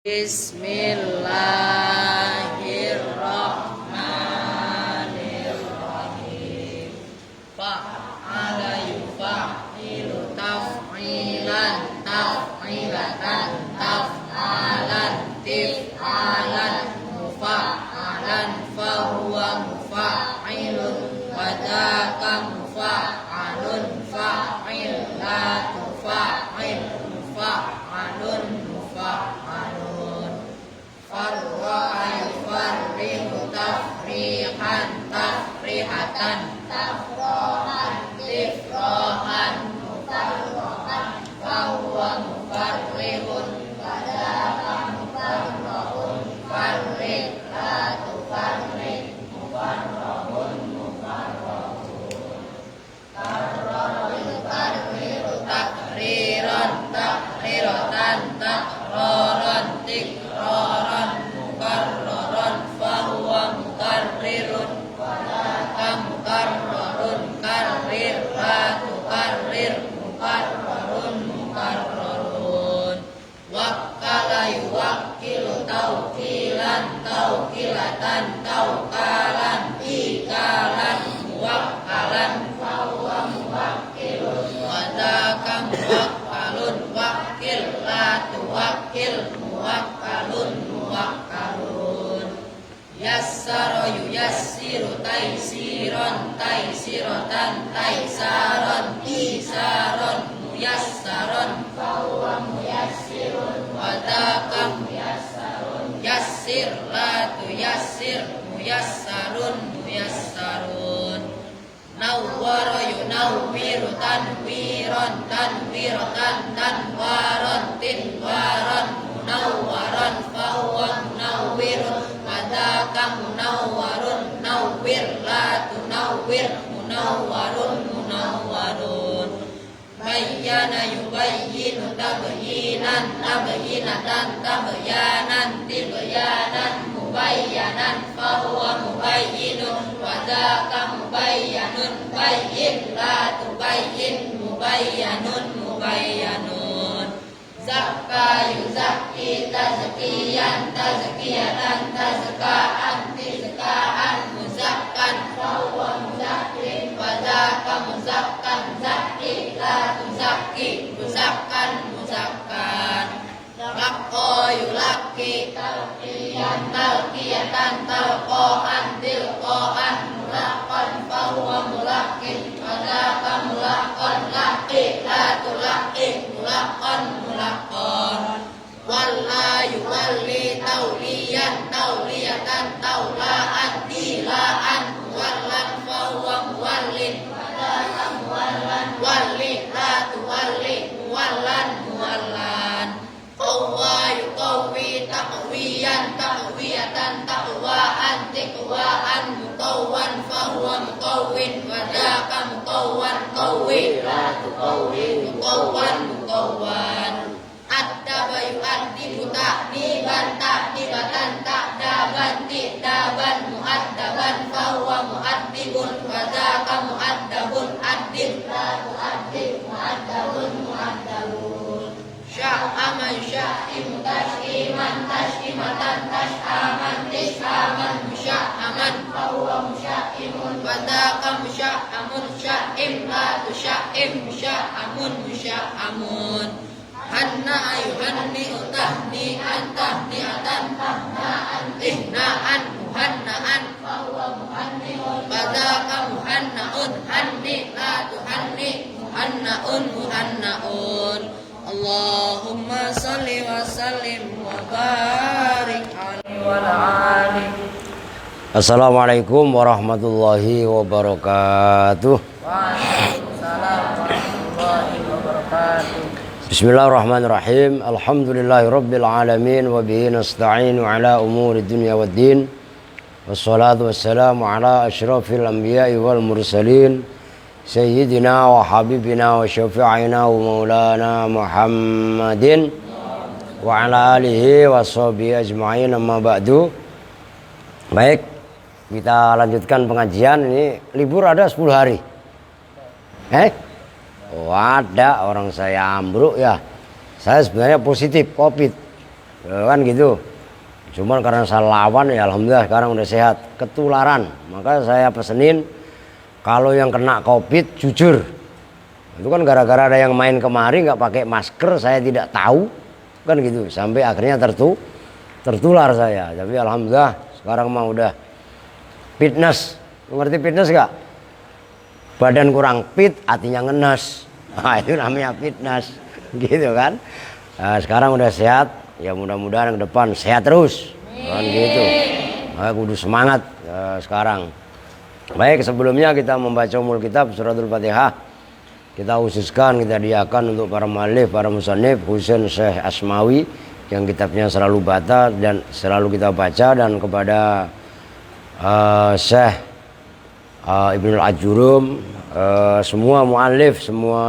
Bismillahirrahmanirrahim. Fa'ala yufa'ilu taf'ilan taf'ilatan taf'alan tif'alan mufa'alan fahuwa mufa'ilun wadaka mufa'alun fa'il la tufa'il mufa'alun mufa'alun farra'a yufarrihu tafrihan tafrihatan tafrohan tifrohan mufarrohan fahuwa mufarrihun wadaka mufarrohun farrih la tufarrih mufarrohun mufarrohun farroh yufarrihu takriran takriratan takroran tikroran mukarroran fahuwa mukarrirun wadaka mukarrorun karrir la tukarrir mukarrorun mukarrorun wakkala yuwakkilu tawkilan tawkilatan tawkalan ikalan muwakkalan fahuwa muwakkilun wadaka muwakkalun wakil la tuwakkil muwakkalun muwakkalun yassara yuyassiru taisiron taisiratan taisaron isaron muyassaron fahuwa muyassirun wadaka muyassarun yassir la tuyassir muyassarun muyassarun nawwara yunawwiru tanwiron tanwiratan tanwaron tinwaron munawwaron fahuwa munawwirun wadaka munawwarun nawwir la tunawwir munawwarun munawwarun bayyana yubayyinu tabyinan tabyinatan tabyanan tibyanan mubayyanan fahuwa mubayyinun wadaka mubayyanun bayyin la tubayyin mubayyanun mubayyanun zakka yuzakki tazkiyan tazkiyatan tazkaan tizkaan muzakkan fahuwa muzakkin wadaka muzakkan zakki la tuzakki muzakkan muzakkan lakko yulakki talqiyan talqiyatan talqohan tilqohan mulakon fahuwa mulakkin wadaka mulakon laki la tulaki mulakon mulakon walla yuwalli tauliyan tauliyatan taulaan tilaan muwallan fahuwa muwallin wadaka muwallan walli la tuwalli muwallan muwallan qawwa yuqawwi taqwiyan taqwiyatan taqwaan tiqwaan muqawwan fahuwa muqawwin wadaka muqawwan qawwi la tuqawwi muqawwan muqawwan addaba yu'addibu ta'diban ta'dibatan ta'daban ti'daban mu'addaban fahuwa mu'addibun wadaka mu'addabun addib la tu'addib mu'addabun mu'addabun sya'aman sya'imu tash'iman tash'imatan tash'aman tish'aman musya'aman fahuwa musya'imun wadaka musya'amun sya'im la tusya'im musya'amun musya'amun hanna ayuhanni'u tahni'an tahni'atan tahna'an tihna'an muhanna'an fahuwa muhanni'un wadaka muhanna'un hanni la tuhanni muhanna'un muhanna'un Allahumma salli wa sallim wa barik alaihi wa ala alihi. Assalamualaikum warahmatullahi wabarakatuh. Waalaikumsalam warahmatullahi wabarakatuh. Bismillahirrahmanirrahim. Alhamdulillahi rabbil alamin wa bihi nasta'inu ala umuri dunya waddin. Wassalatu wassalamu ala asyrafil anbiya'i wal mursalin sayyidina wa habibina wa syafi'ina wa maulana Muhammadin wa ala alihi wa sahbihi ajma'in amma ba'du. Baik, kita lanjutkan pengajian. Ini libur ada 10 hari. Oh, ada orang saya ambruk ya. Saya sebenarnya positif COVID. kan gitu. Cuman karena saya lawan ya alhamdulillah sekarang udah sehat. Ketularan, maka saya pesenin kalau yang kena COVID jujur. Itu kan gara-gara ada yang main kemari nggak pakai masker, saya tidak tahu kan gitu. Sampai akhirnya tertular saya. Tapi alhamdulillah sekarang mah udah fitness. Ngerti fitness gak? Badan kurang fit, hatinya ngenes. Nah, itu namanya fitness gitu kan. Nah, sekarang udah sehat. Ya mudah-mudahan ke depan sehat terus kan gitu. Nah, kudu semangat sekarang. Baik, sebelumnya kita membaca umul kitab suratul Fatihah. Kita khususkan, kita diakan untuk para muallif, para musannif, khususnya Syekh Asmawi yang kitabnya selalu bata dan selalu kita baca, dan kepada Syekh Ibnul Ajurum, semua muallif, semua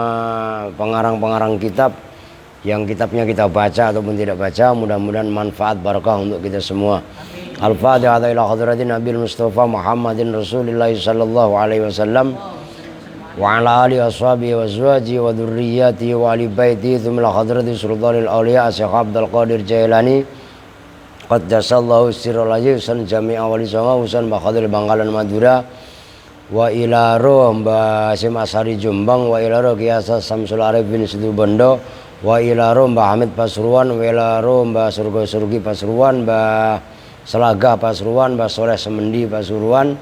pengarang-pengarang kitab yang kitabnya kita baca ataupun tidak baca, mudah-mudahan manfaat barakah untuk kita semua. Al-Fatihah ila hadratin Nabi Mustafa Muhammadin Rasulillah sallallahu alaihi wasallam wa ala alihi washabihi wa azwajihi wa dzurriyyatihi wa ali baitihi thumma hadrati sultanil auliya Syekh Abdul Qadir Jailani qaddasallahu sirral aziz jami'a wali sama usan bakhadil Bangkalan Madura wa ila roh Mbah Hasyim Asari Jombang wa ila roh Kiasa Samsul Arifin Situbondo wa ila roh Mbah Hamid Pasuruan wa ila roh Mbah Surga Surgi Pasuruan, Mbah Selaga Pasuruan, Mbah Soleh Semendi Pasuruan,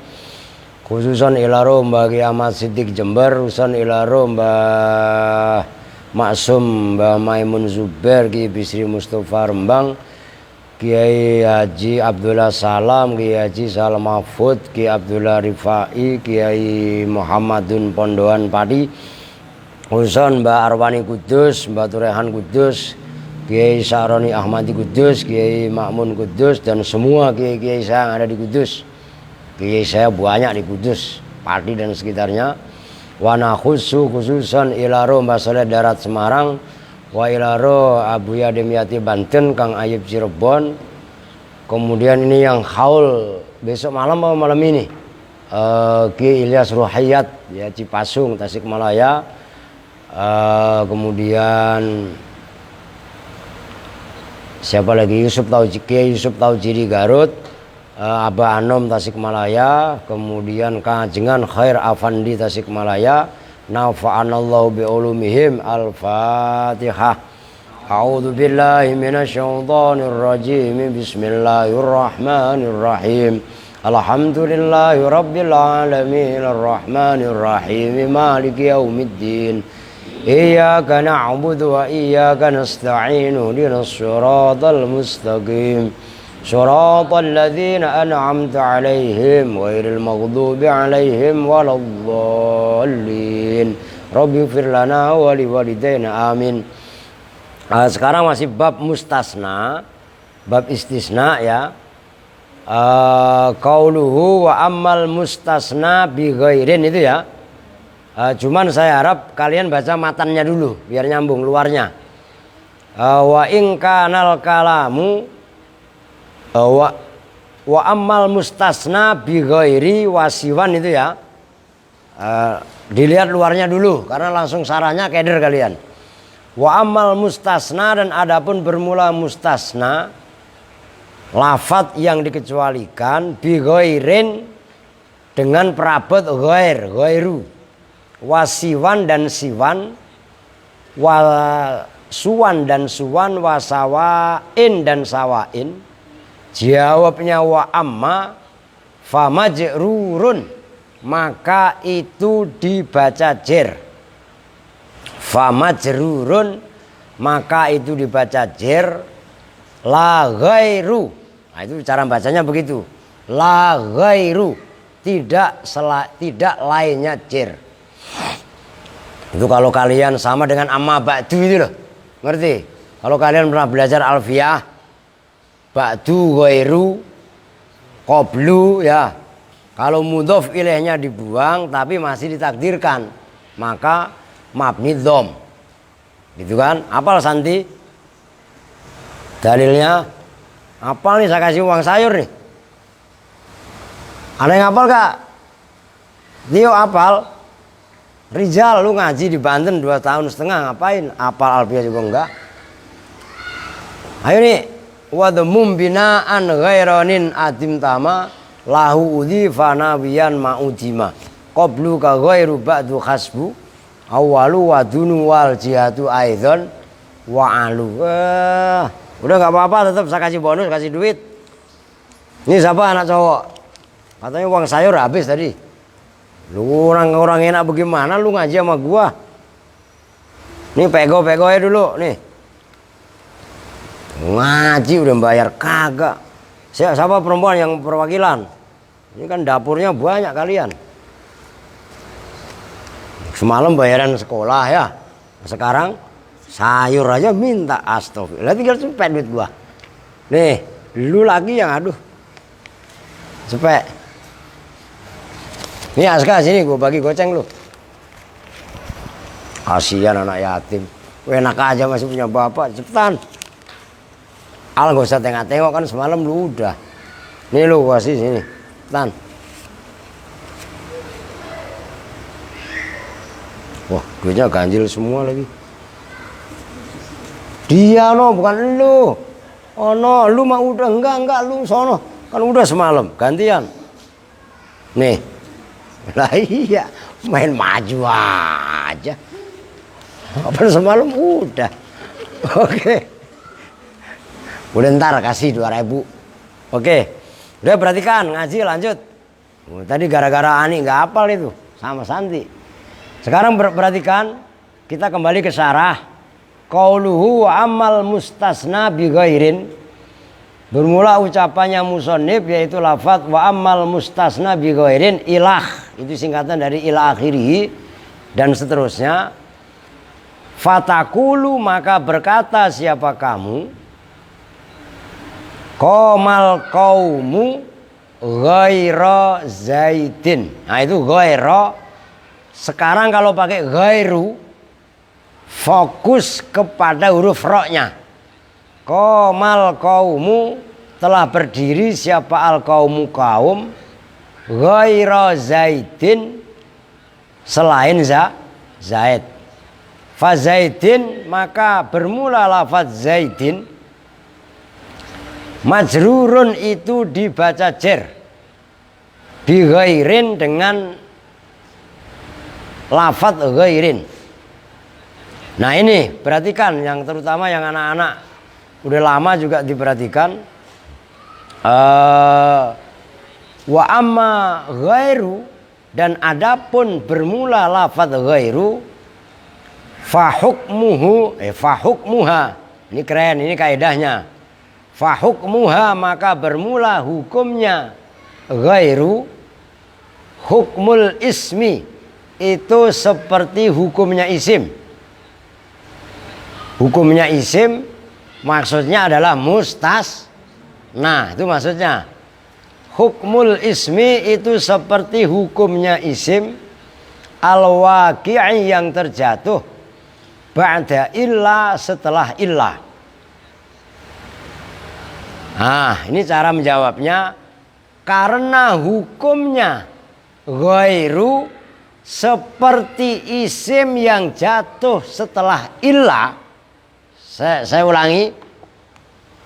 khususan ila roh Mbah Ki Ahmad Siddiq Jember, khususan ila roh Mbah Maksum, Mbah Maimun Zubair, Ki Bisri Mustafa Rembang, Kiai Haji Abdullah Salam, Kiai Haji Salam Mahfud, Kiai Abdullah Rifai, Kiai Muhammadun Pondohan Padi, khususan Mbak Arwani Kudus, Mbak Turehan Kudus, Kiai Saroni Ahmadi Kudus, Kiai Makmun Kudus, dan semua kiai-kiai saya yang ada di Kudus. Kiai saya banyak di Kudus, Padi dan sekitarnya. Wa khususan ilaro Mbak Soleh Darat Semarang, wa ilaro Abu Yademyati Banten, Kang Ayub Cirebon. Kemudian ini yang haul besok malam atau malam ini, Ki Ilyas Ruhayat ya Cipasung Tasikmalaya. Kemudian siapa lagi, Yusuf Taujiri Garut, Aba Anom Tasikmalaya, kemudian Kajengan Khair Afandi Tasikmalaya. Nafa'anallahu bi'ulumihim. Al-Fatihah. A'udzu billahi minasyaitonir rajim. Bismillahirrahmanirrahim. Alhamdulillahi rabbil alamin arrahmanir rahim maliki yaumiddin. Iyyaka na'budu wa iyyaka nasta'in ihdinas siratal mustaqim siratal ladzina an'amta 'alaihim ghairil maghdubi 'alaihim waladdallin. Rabbighfir lana wa liwalidayna amin. Sekarang masih bab mustasna, bab istisna ya. Qauluhu wa ammal mustasna bi ghairin itu ya. Cuman saya harap kalian baca matannya dulu biar nyambung luarnya. Wa in kanal kalamu wa ammal mustasna bi ghairi wasiwan itu ya. Dilihat luarnya dulu karena langsung sarahnya keder kalian. Wa ammal mustasna, dan adapun bermula mustasna lafadz yang dikecualikan bi ghairin dengan perabot ghair, ghairu. Wasiwan dan siwan, wasuwan dan suwan, wasawain dan sawain. Jawabnya wa amma famajrurun, maka itu dibaca jer. Famajrurun, maka itu dibaca jer. La ghairu, nah itu cara bacanya begitu. La ghairu, tidak lainnya jer. Itu kalau kalian sama dengan amma ba'du itu loh, ngerti? Kalau kalian pernah belajar alfiyah, ba'du ghairu qablu ya, kalau mudhof ilaihnya dibuang tapi masih ditakdirkan, maka mabni dhom gitu kan. Apal Santi dalilnya? Apal nih, saya kasih uang sayur nih. Ada yang apal gak? Tio apal? Rizal, lu ngaji di Banten 2,5 tahun ngapain? Apal alfiyah juga enggak. Ayo nih, wa dhammum binaan ghairanin adim tama lahu udhifa nawiyan ma'udima qablu ka ghairu ba'du khasbu awalu wa dunu wal jihadu aidon wa alu. Udah nggak apa-apa, tetap saya kasih bonus, kasih duit. Ini siapa anak cowok? Katanya uang sayur habis tadi. Lu orang enak bagaimana lu ngaji sama gua? Nih pego ya dulu nih. Ngaji udah bayar kagak. Siapa perempuan yang perwakilan? Ini kan dapurnya banyak kalian. Semalam bayaran sekolah ya. Sekarang sayur aja minta, astagfirullah. Tinggal cepet duit gua. Nih, lu lagi yang aduh. Cepet. Nih Aska sini gua bagi goceng lu. Kasihan anak yatim. Enak aja masih punya bapak, cepetan. Al gak usah tengok-tengok kan semalam lu udah. Nih lu kasih sini. Cepetan. Wah, duitnya ganjil semua lagi. Dia no, bukan lu. Oh no, lu mah udah enggak lu sono. Kan udah semalam, gantian. Nih. Lah iya, main maju aja. Apa semalam udah. Oke. Udah ntar kasih 2.000. Oke. Udah perhatikan ngaji lanjut. Tadi gara-gara Ani nggak hafal itu sama Santi. Sekarang perhatikan, kita kembali ke syarah. Qauluhu wa amal mustasna bi ghairin. Bermula ucapannya musannif yaitu lafaz wa amal mustasna bi ghairin ilah. Itu singkatan dari ila akhirih dan seterusnya. Fatakulu maka berkata siapa kamu? Qomal qaumu ghaira zaidin. Nah itu ghaira. Sekarang kalau pakai ghairu fokus kepada huruf ro-nya. Qomal qaumu telah berdiri siapa al qaumu kaum ghaira zaidin selain zaid. Fa zaidin maka bermula lafaz zaidin majrurun itu dibaca jer bi ghairin dengan lafaz ghairin. Nah ini perhatikan yang terutama yang anak-anak udah lama juga diperhatikan. Wa amma ghairu dan adapun bermula lafaz ghairu fa hukmuha. Ini keren, ini kaidahnya. Fa hukmuha maka bermula hukumnya ghairu hukmul ismi itu seperti hukumnya isim. Hukumnya isim maksudnya adalah mustasna. Itu maksudnya. Hukmul ismi itu seperti hukumnya isim al-waqi'i yang terjatuh ba'da illa setelah illa. Nah, ini cara menjawabnya. Karena hukumnya ghairu seperti isim yang jatuh setelah illa. Saya ulangi.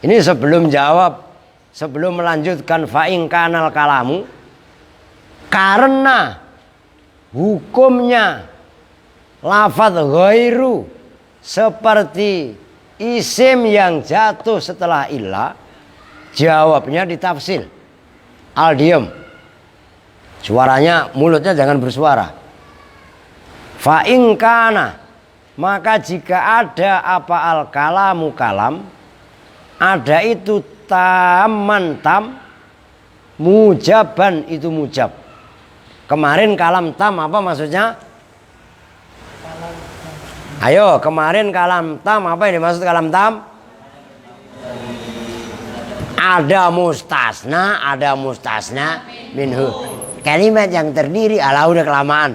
Ini sebelum jawab, sebelum melanjutkan fa'in kanal kalamu. Karena hukumnya lafaz ghairu seperti isim yang jatuh setelah illa, jawabnya ditafsil. Al diem. Suaranya, mulutnya jangan bersuara. Fa'in kana maka jika ada apa al kalamu kalam, ada itu taman tam, mujaban itu mujab. Kemarin kalam tam apa maksudnya? Ayo kemarin kalam tam apa yang dimaksud kalam tam? Ada mustasna minhu. Kalimat yang terdiri ala udah kelamaan.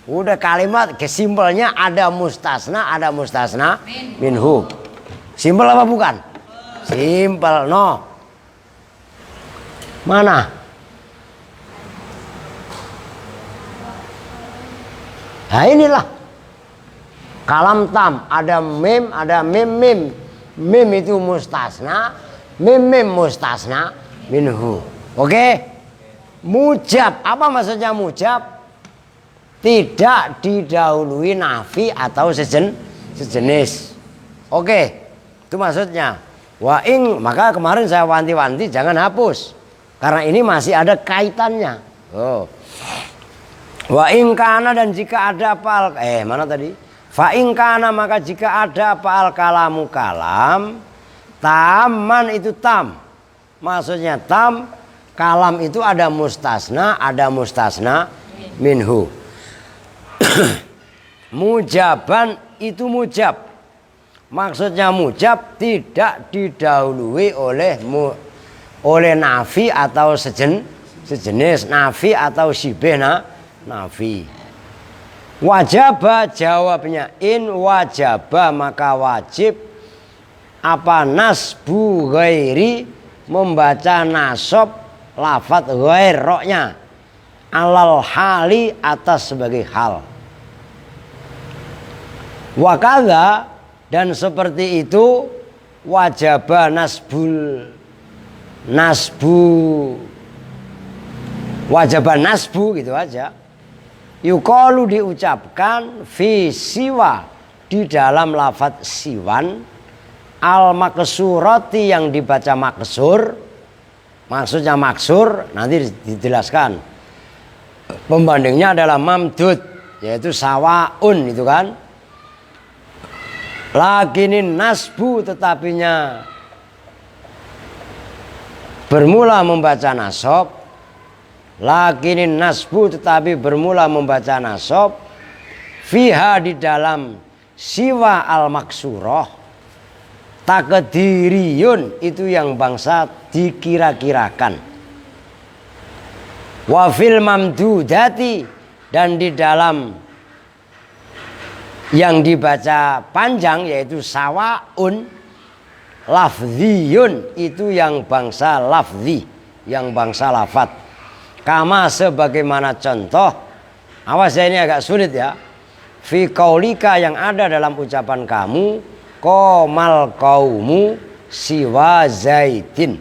Udah kalimat kesimpelnya ada mustasna minhu. Simpel apa bukan? Simpel no. Mana? Nah inilah kalam tam, ada mim, ada mim. Mim itu mustasna, Mim mustasna minhu. Oke? Mujab, apa maksudnya mujab? Tidak didahului nafi atau sejenis. Oke, itu maksudnya. Wa ing, maka kemarin saya wanti-wanti jangan hapus. Karena ini masih ada kaitannya. Oh. Wa ing kana, dan jika ada apa mana tadi? Fa ing kana, maka jika ada apa al kalamu kalam, taman itu tam. Maksudnya tam, kalam itu ada mustasna minhu. Mujaban itu mujab. Maksudnya mujab tidak didahului oleh nafi atau sejenis nafi atau sibeh nafi. Wajaba, jawabnya in wajaba, maka wajib apa nasbu ghairi, membaca nasab lafadz ghair roknya alal hali, atas sebagai hal. Wakadha, dan seperti itu wajaba wajaba nasbu gitu aja. Yuqalu, diucapkan fi siwa, di dalam lafadz siwan, al maksurati, yang dibaca maksur. Maksudnya maksur nanti dijelaskan. Pembandingnya adalah mamdud, yaitu sawaun itu kan. Lakinin nasbu, tetapinya bermula membaca nasab. Lakinin nasbu, tetapi bermula membaca nasab. Fiha, di dalam siwa al maksurah. Takdiriyun, itu yang bangsa dikira-kirakan. Wa fil mamdudati, dan di dalam yang dibaca panjang yaitu sawaun, lafziyun, itu yang bangsa lafzi, yang bangsa lafat. Kama, sebagaimana contoh, awas ya, ini agak sulit ya. Fi qaulika, yang ada dalam ucapan kamu, qomal qaumu siwa zaidin.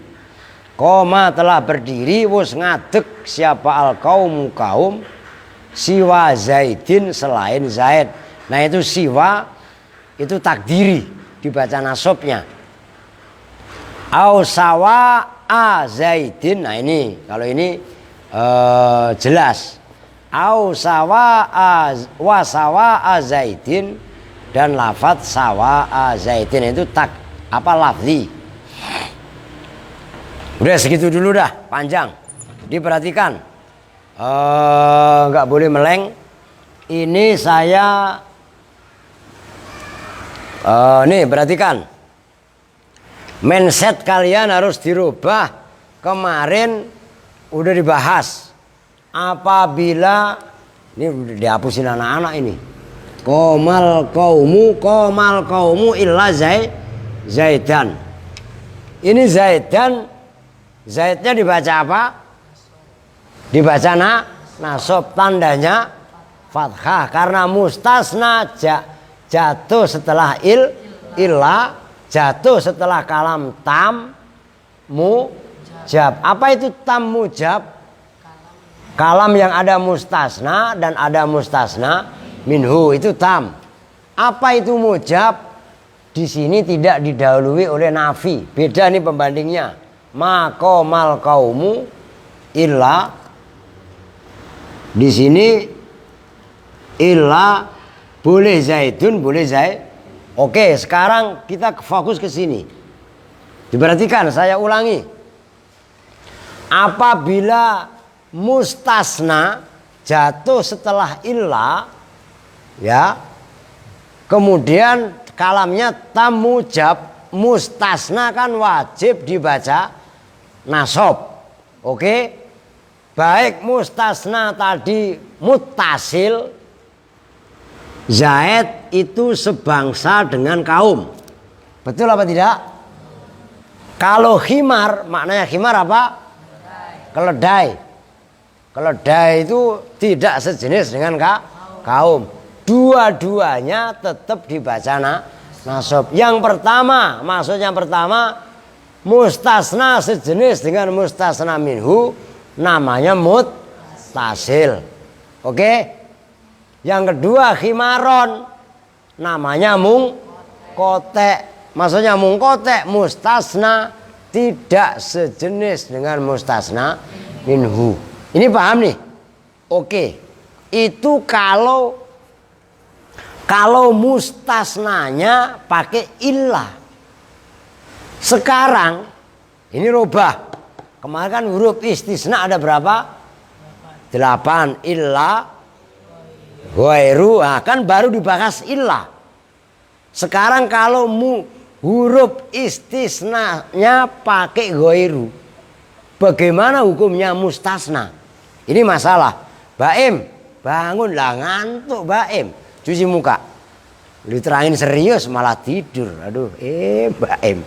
Qoma, telah berdiri, wus ngadeg siapa al qaumu kaum, siwa zaidin, selain Zaid. Nah itu siwa, itu takdiri, dibaca nasobnya. Au sawa a zaidin, nah ini kalau ini jelas. Au sawa a wa sawa a zaidin, dan lafadz sawa a zaidin itu lafzi. Udah segitu dulu dah, panjang. Diperhatikan, nggak boleh meleng. Ini saya nih perhatikan, mindset kalian harus dirubah. Kemarin udah dibahas, apabila ini udah dihapusin anak-anak ini. Qomal qaumu illa zaidan. Ini zaidan, zaidnya dibaca apa? Dibaca nasab, tandanya fathah, karena mustasna jatuh setelah illa, jatuh setelah kalam tam mujab. Apa itu tam mujab? Kalam yang ada mustasna dan ada mustasna minhu, itu tam. Apa itu mujab? Di sini tidak didahului oleh nafi. Beda nih pembandingnya. Ma qomal qaumu illa, di sini illa boleh zaidun, boleh zaid. Oke, sekarang kita fokus ke sini. Diperhatikan, saya ulangi. Apabila mustasna jatuh setelah illa, ya, kemudian kalamnya tam mujab, mustasna kan wajib dibaca nasab. Oke, baik mustasna tadi muttasil, Zaid itu sebangsa dengan kaum. Betul apa tidak? Kalau khimar, maknanya khimar apa? Keledai. Keledai itu tidak sejenis dengan kaum. Dua-duanya tetap dibaca nasab. Yang pertama, maksudnya pertama, mustasna sejenis dengan mustasna minhu namanya muttasil. Oke? Yang kedua khimaron namanya mungkotek. Maksudnya mungkotek mustasna tidak sejenis dengan mustasna minhu. Ini paham nih? Oke. Itu kalau mustasnanya pakai illah. Sekarang ini rubah. Kemarin kan huruf istisna ada berapa? 8. Illah, ghairu. Nah, kan baru dibahas illah. Sekarang kalau huruf istisnanya pakai ghairu, bagaimana hukumnya mustasna? Ini masalah. Baim, bangunlah, ngantuk Baim. Cuci muka. Diterangin serius malah tidur. Aduh, Baim.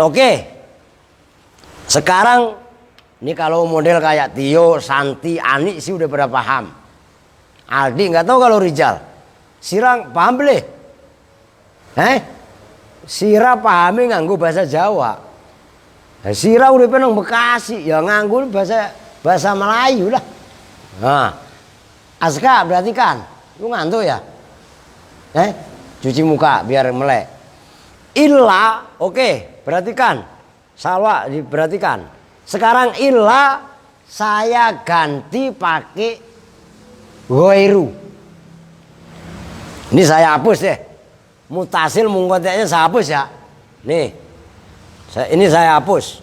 Oke. Sekarang ini kalau model kayak Tio, Santi, Ani sih udah pada paham. Aldi nggak tahu kalau Rijal. Sirang paham boleh? Sira pahami nganggo bahasa Jawa. Sira udah penang Bekasi ya nganggo bahasa Melayu lah. Nah, Aska berarti kan lu ngantuk ya? Cuci muka biar melek. Illa, oke, perhatikan. Salwa diperhatikan. Sekarang illa saya ganti pakai ghairu. Ini saya hapus deh. Mutasil mungkoteknya saya hapus ya. Nih. Ini saya hapus.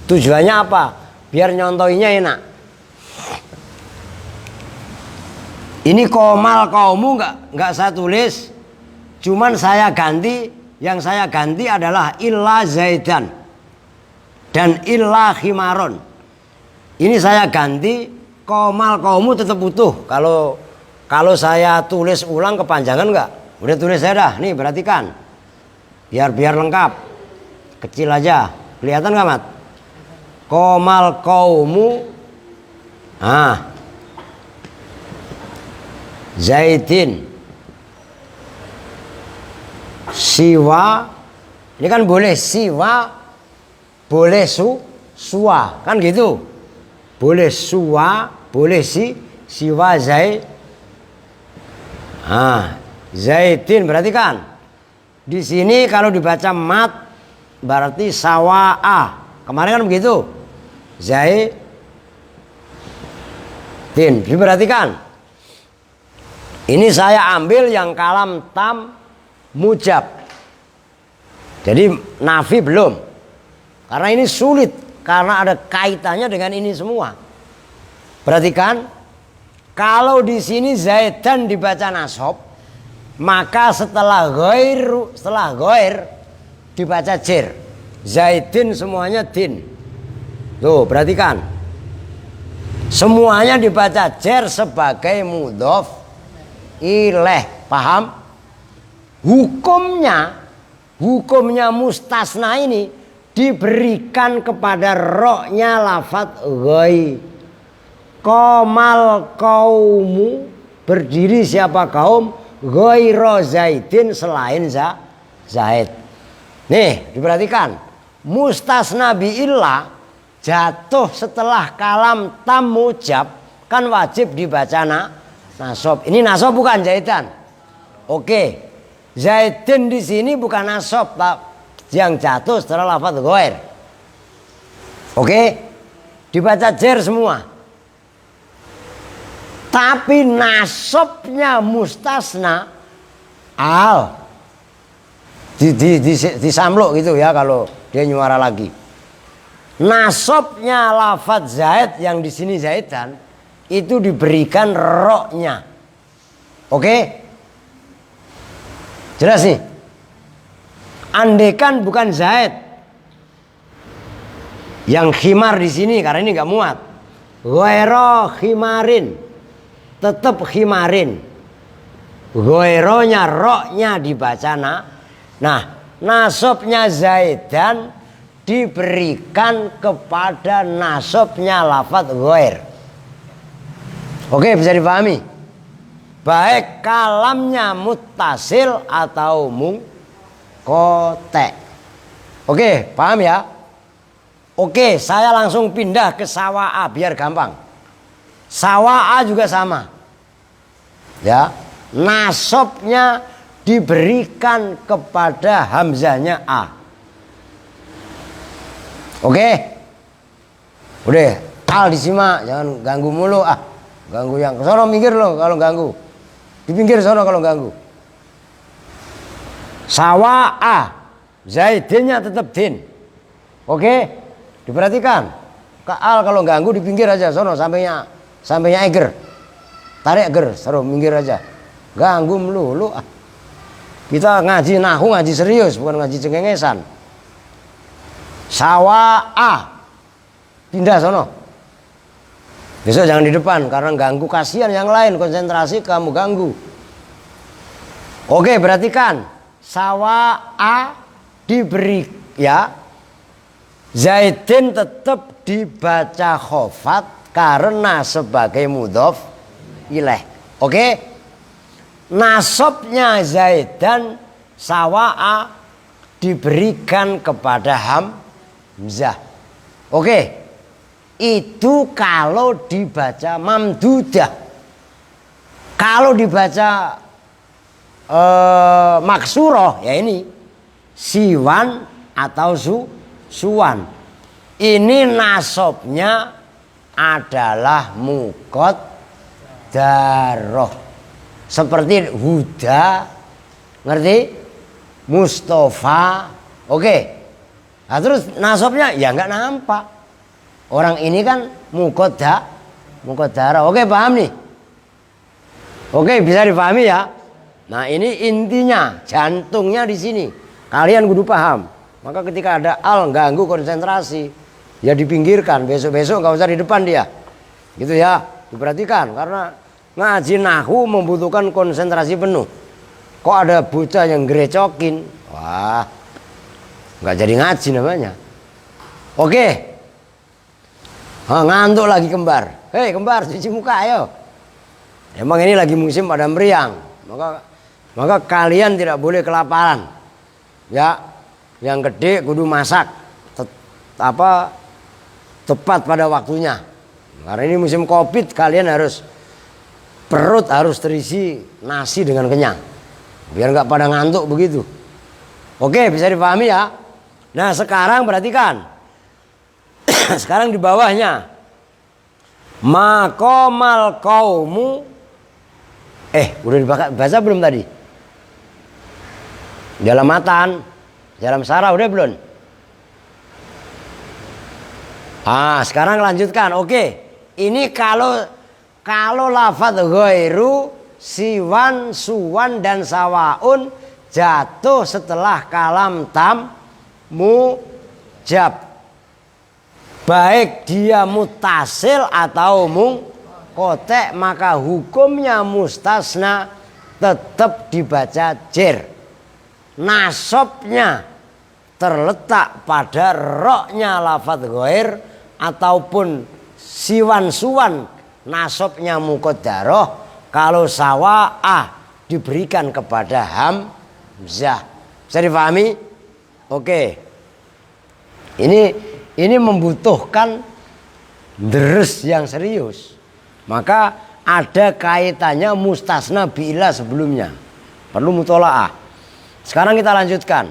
Tujuannya apa? Biar nyontoinya enak. Ini komal kaumu nggak saya tulis, cuman saya ganti. Yang saya ganti adalah illa zaidan dan illa khimaron. Ini saya ganti, komal kaumu tetap utuh. Kalau saya tulis ulang kepanjangan nggak? Udah tulis saya dah. Nih perhatikan, biar lengkap. Kecil aja, kelihatan nggak Mat? Komal kaumu. Zaidin siwa, ini kan boleh siwa, boleh suwa, kan gitu. Boleh suwa, boleh siwa Zaidin. Berarti kan di sini kalau dibaca mat berarti sawa'a. Kemarin kan begitu. Zaidin. Diperhatikan. Ini saya ambil yang kalam tam mujab. Jadi nafi belum. Karena ini sulit. Karena ada kaitannya dengan ini semua. Perhatikan. Kalau di sini zaidan dibaca nasab, maka setelah ghair dibaca jer. Zaidin semuanya din. Tuh, perhatikan. Semuanya dibaca jer sebagai mudhof ilaih. Paham? Hukumnya mustasna ini diberikan kepada roknya lafadz ghair. Komal kaumu, berdiri siapa kaum, ghairo zaidin, selain zaid. Nih diperhatikan, mustasna biillah jatuh setelah kalam tam mujab, kan wajib dibaca nasab. Ini nasab bukan zaidan. Oke, zaidin di sini bukan nasab, yang jatuh setelah lafadz ghair. Oke, dibaca jer semua. Tapi nasabnya mustasna al disamluk gitu ya kalau dia nyuara lagi. Nasabnya lafadz zaid yang di sini zaidan itu diberikan roknya. Oke? Jelas nih? Andekan bukan zaid yang khimar di sini karena ini nggak muat. Ghairo khimarin, tetap khimarin. Ghaironya roknya dibaca nah nasabnya zaidan diberikan kepada nasabnya lafadz ghair. Oke, bisa dipahami? Baik kalamnya muttasil atau mungkotek. Oke, paham ya? Oke, saya langsung pindah ke sawaa biar gampang. Sawaa juga sama. Ya, nasabnya diberikan kepada hamzahnya a. Oke. Udah, al disimak, jangan ganggu mulu ah. Ganggu yang sono minggir lo kalau ganggu. Di pinggir sono kalau ganggu. Sawaa. Zaidinnya tetap din. Oke? Diperhatikan. Al kalau ganggu di pinggir aja sono sampainya eger. Tarik eger, seru minggir aja. Ganggu melulu ah. Kita ngaji nahu ngaji serius bukan ngaji cengengesan. Sawaa. Pindah sono. Besok jangan di depan karena ganggu, kasihan yang lain, konsentrasi kamu ganggu. Oke, perhatikan. Sawaa diberi ya. Zaidin tetap dibaca khofat karena sebagai mudhof ilaih. Oke? Nasabnya Zaidan sawaa diberikan kepada hamzah. Oke? Itu kalau dibaca mamdudah. Kalau dibaca maksuroh ya ini siwan atau suwan. Ini nasabnya adalah muqaddarah. Seperti Huda, ngerti? Mustafa. Oke. Nah, terus nasabnya ya nggak nampak. Orang ini kan muqaddarah. Oke, paham nih? Oke, bisa dipahami ya? Nah, ini intinya, jantungnya di sini. Kalian kudu paham. Maka ketika ada al ganggu konsentrasi, ya dipinggirkan. Besok-besok nggak usah di depan dia. Gitu ya, diperhatikan. Karena ngaji nahu membutuhkan konsentrasi penuh. Kok ada bocah yang gerecokin? Wah, nggak jadi ngaji namanya. Oke. Ngantuk lagi kembar. Hei kembar, cuci muka ayo. Emang ini lagi musim pada meriang. Maka kalian tidak boleh kelaparan. Ya, yang gede kudu masak. Tepat pada waktunya. Karena ini musim Covid, kalian perut harus terisi nasi dengan kenyang. Biar nggak pada ngantuk begitu. Oke, bisa dipahami ya. Nah, sekarang perhatikan. Sekarang di bawahnya. Maqamal qaumu. Udah dibaca belum tadi? Dalam matan, dalam sarah udah belum? Sekarang lanjutkan. Oke. Ini kalau lafadz ghairu, siwan, suwan dan sawaun jatuh setelah kalam tam mujab. Baik dia mutasil atau mungkotek, maka hukumnya mustasna tetap dibaca jer. Nasabnya terletak pada roknya lafadz ghair ataupun siwan suwan nasabnya muqaddarah. Kalau sawa'ah diberikan kepada hamzah. Bisa dipahami? Oke. Ini membutuhkan deres yang serius. Maka ada kaitannya mustasna bi'ila sebelumnya. Perlu mutola'ah. Sekarang kita lanjutkan.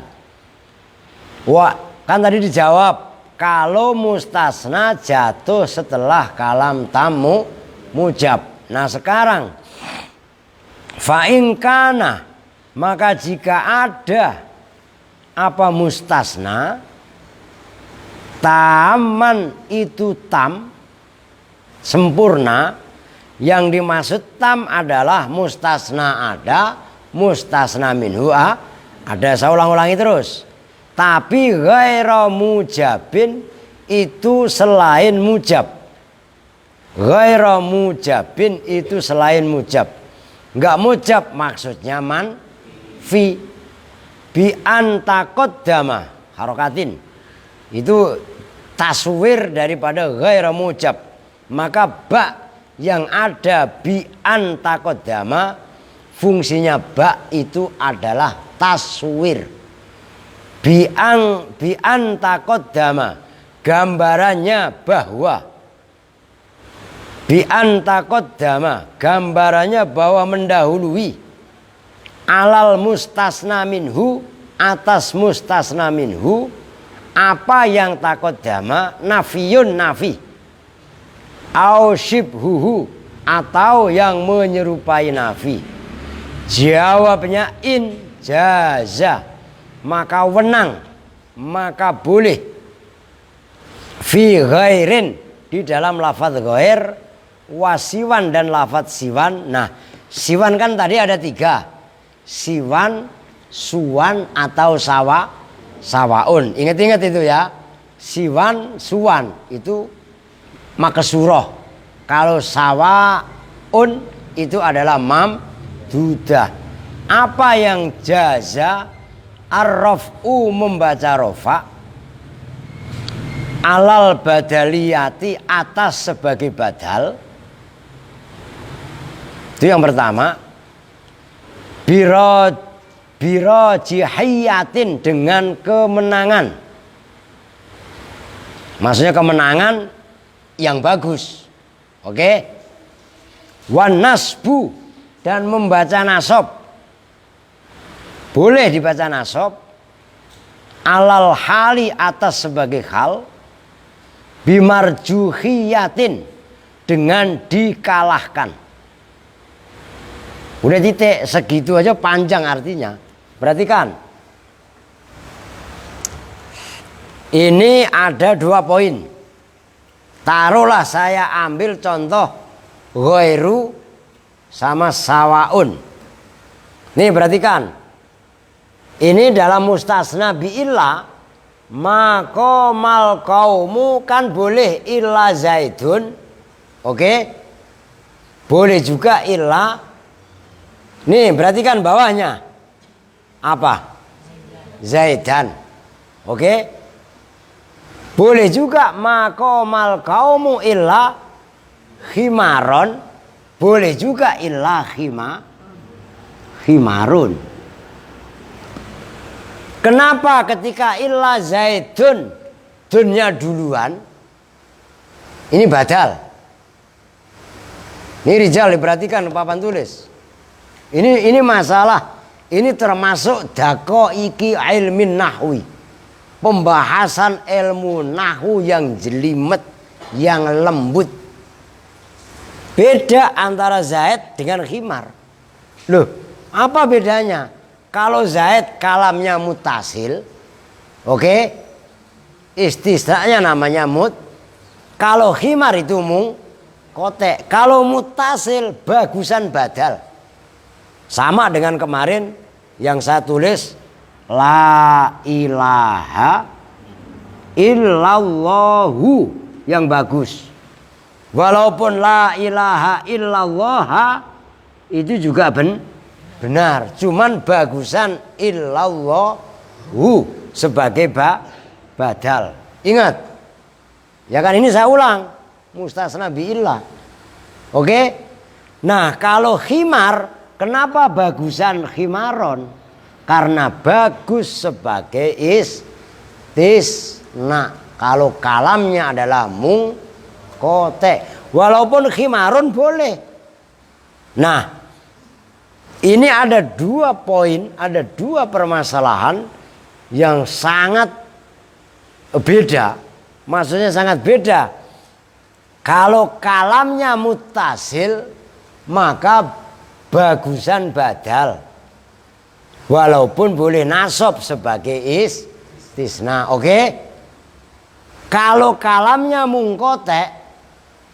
Kan tadi dijawab. Kalau mustasna jatuh setelah kalam tamu mujab. Nah sekarang. Fa'inkana. Maka jika ada apa mustasna. Taman itu tam sempurna. Yang dimaksud tam adalah mustasna ada, mustasna minhu ada. Saya ulang-ulangi terus. Tapi ghairu mujabin itu selain mujab. Ghairu mujabin itu selain mujab. Enggak mujab maksudnya manfi. Bi antaqaddama harokatin. Itu taswir daripada ghairu mujab. Maka ba yang ada bi antaqaddama fungsinya ba itu adalah taswir. Bi'an taqaddama, gambarannya bahwa bi'an taqaddama, gambarannya bahwa mendahului alal mustasna minhu, atas mustasna minhu, apa yang taqaddama nafiyun nafi, au shibhuhu, atau yang menyerupai nafi. Jawabnya in jaza, maka wenang, maka boleh, fi ghairin, di dalam lafadz ghair, wasiwan dan lafadz siwan. Nah, siwan kan tadi ada 3, siwan, suwan, atau sawaun. Ingat-ingat itu ya, siwan, suwan itu maksuroh. Kalau sawaun itu adalah mamdudah. Apa yang jaza, ar-raf'u membaca rofa, alal badaliyati, atas sebagai badal. Itu yang pertama. Biro jihiyatin, dengan kemenangan. Maksudnya kemenangan yang bagus. Oke. Wan nasbu, dan membaca nasab. Boleh dibaca nasab alal hali, atas sebagai hal, bimarjuhiyatin, dengan dikalahkan. Udah titik, segitu aja panjang artinya. Perhatikan, ini ada 2 poin. Taruhlah saya ambil contoh ghairu sama sawaun. Nih perhatikan, ini dalam mustasna bi'illa, maqamal qaumu kan boleh illa zaidun. Oke? Boleh juga illa. Nih perhatikan bawahnya. Apa? Zaidan. Oke? Boleh juga maqamal qaumu illa khimaron. Boleh juga illa khimarun. Kenapa ketika illa zaidun, dunnya duluan, ini badal. Ini rijal, diperhatikan papan tulis. Ini masalah, ini termasuk daqaiqi ilmin nahwi. Pembahasan ilmu nahwu yang jelimet, yang lembut. Beda antara zaid dengan khimar. Loh, apa bedanya? Kalau zaid kalamnya mutasil, oke, istisnanya namanya mut. Kalau khimar itu kotek. Kalau mutasil bagusan badal. Sama dengan kemarin yang saya tulis la ilaha illallahu, yang bagus. Walaupun la ilaha illallah itu juga benar, cuman bagusan illallahu sebagai badal. Ingat, ya kan, ini saya ulang, mustasna bi'illah. Oke. Nah, kalau khimar, kenapa bagusan khimaron? Karena bagus sebagai istisna. Kalau kalamnya adalah mungkote, walaupun khimarun boleh. Nah, ini ada 2 poin, ada 2 permasalahan yang sangat beda. Maksudnya sangat beda. Kalau kalamnya muttasil, maka bagusan badal. Walaupun boleh nasab sebagai istisna. Oke? Kalau kalamnya mungkote,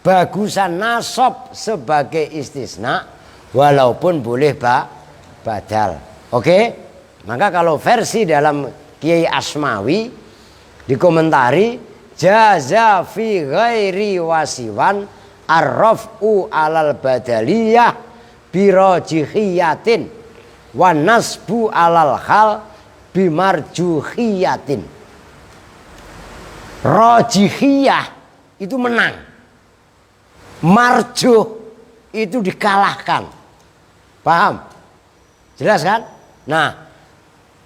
bagusan nasab sebagai istisna. Walaupun boleh badal. Oke? Maka kalau versi dalam Kiai Asmawi dikomentari, jaza fi ghairi wasiwan ar-raf'u alal badaliyah birajihiyatin wan nasbu alal khal bimarjuhiyatin. Rajihiyah itu menang, marjuh itu dikalahkan. Paham? Jelas kan? Nah,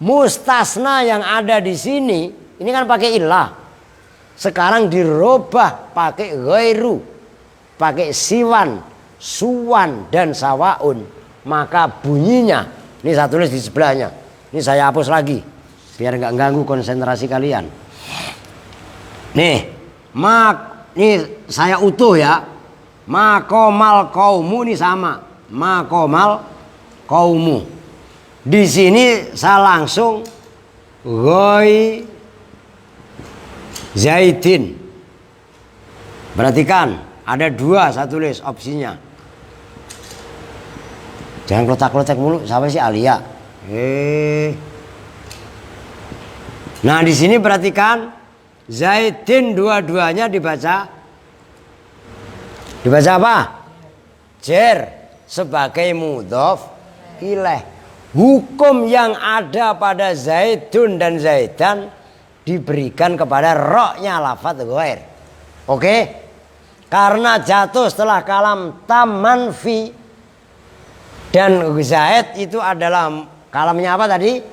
mustasna yang ada di sini ini kan pakai illah. Sekarang dirubah pakai ghairu, pakai siwan, suwan dan sawaun. Maka bunyinya, ini saya tulis di sebelahnya. Ini saya hapus lagi biar nggak ganggu konsentrasi kalian. Nih, ini saya utuh ya. Makomal kaumu ini sama. Makomal kaumu. Di sini saya langsung ghoi zaidin. Perhatikan, ada dua saya tulis opsinya. Jangan klotak-klotak mulu, siapa sih Alia? Nah, di sini perhatikan zaidin dua-duanya dibaca apa? Jer sebagai mudhof ilaih. Hukum yang ada pada Zaidun dan Zaidan diberikan kepada roknya lafadz ghair. Oke? Karena jatuh setelah kalam tam manfi dan Zaid itu adalah kalamnya apa tadi?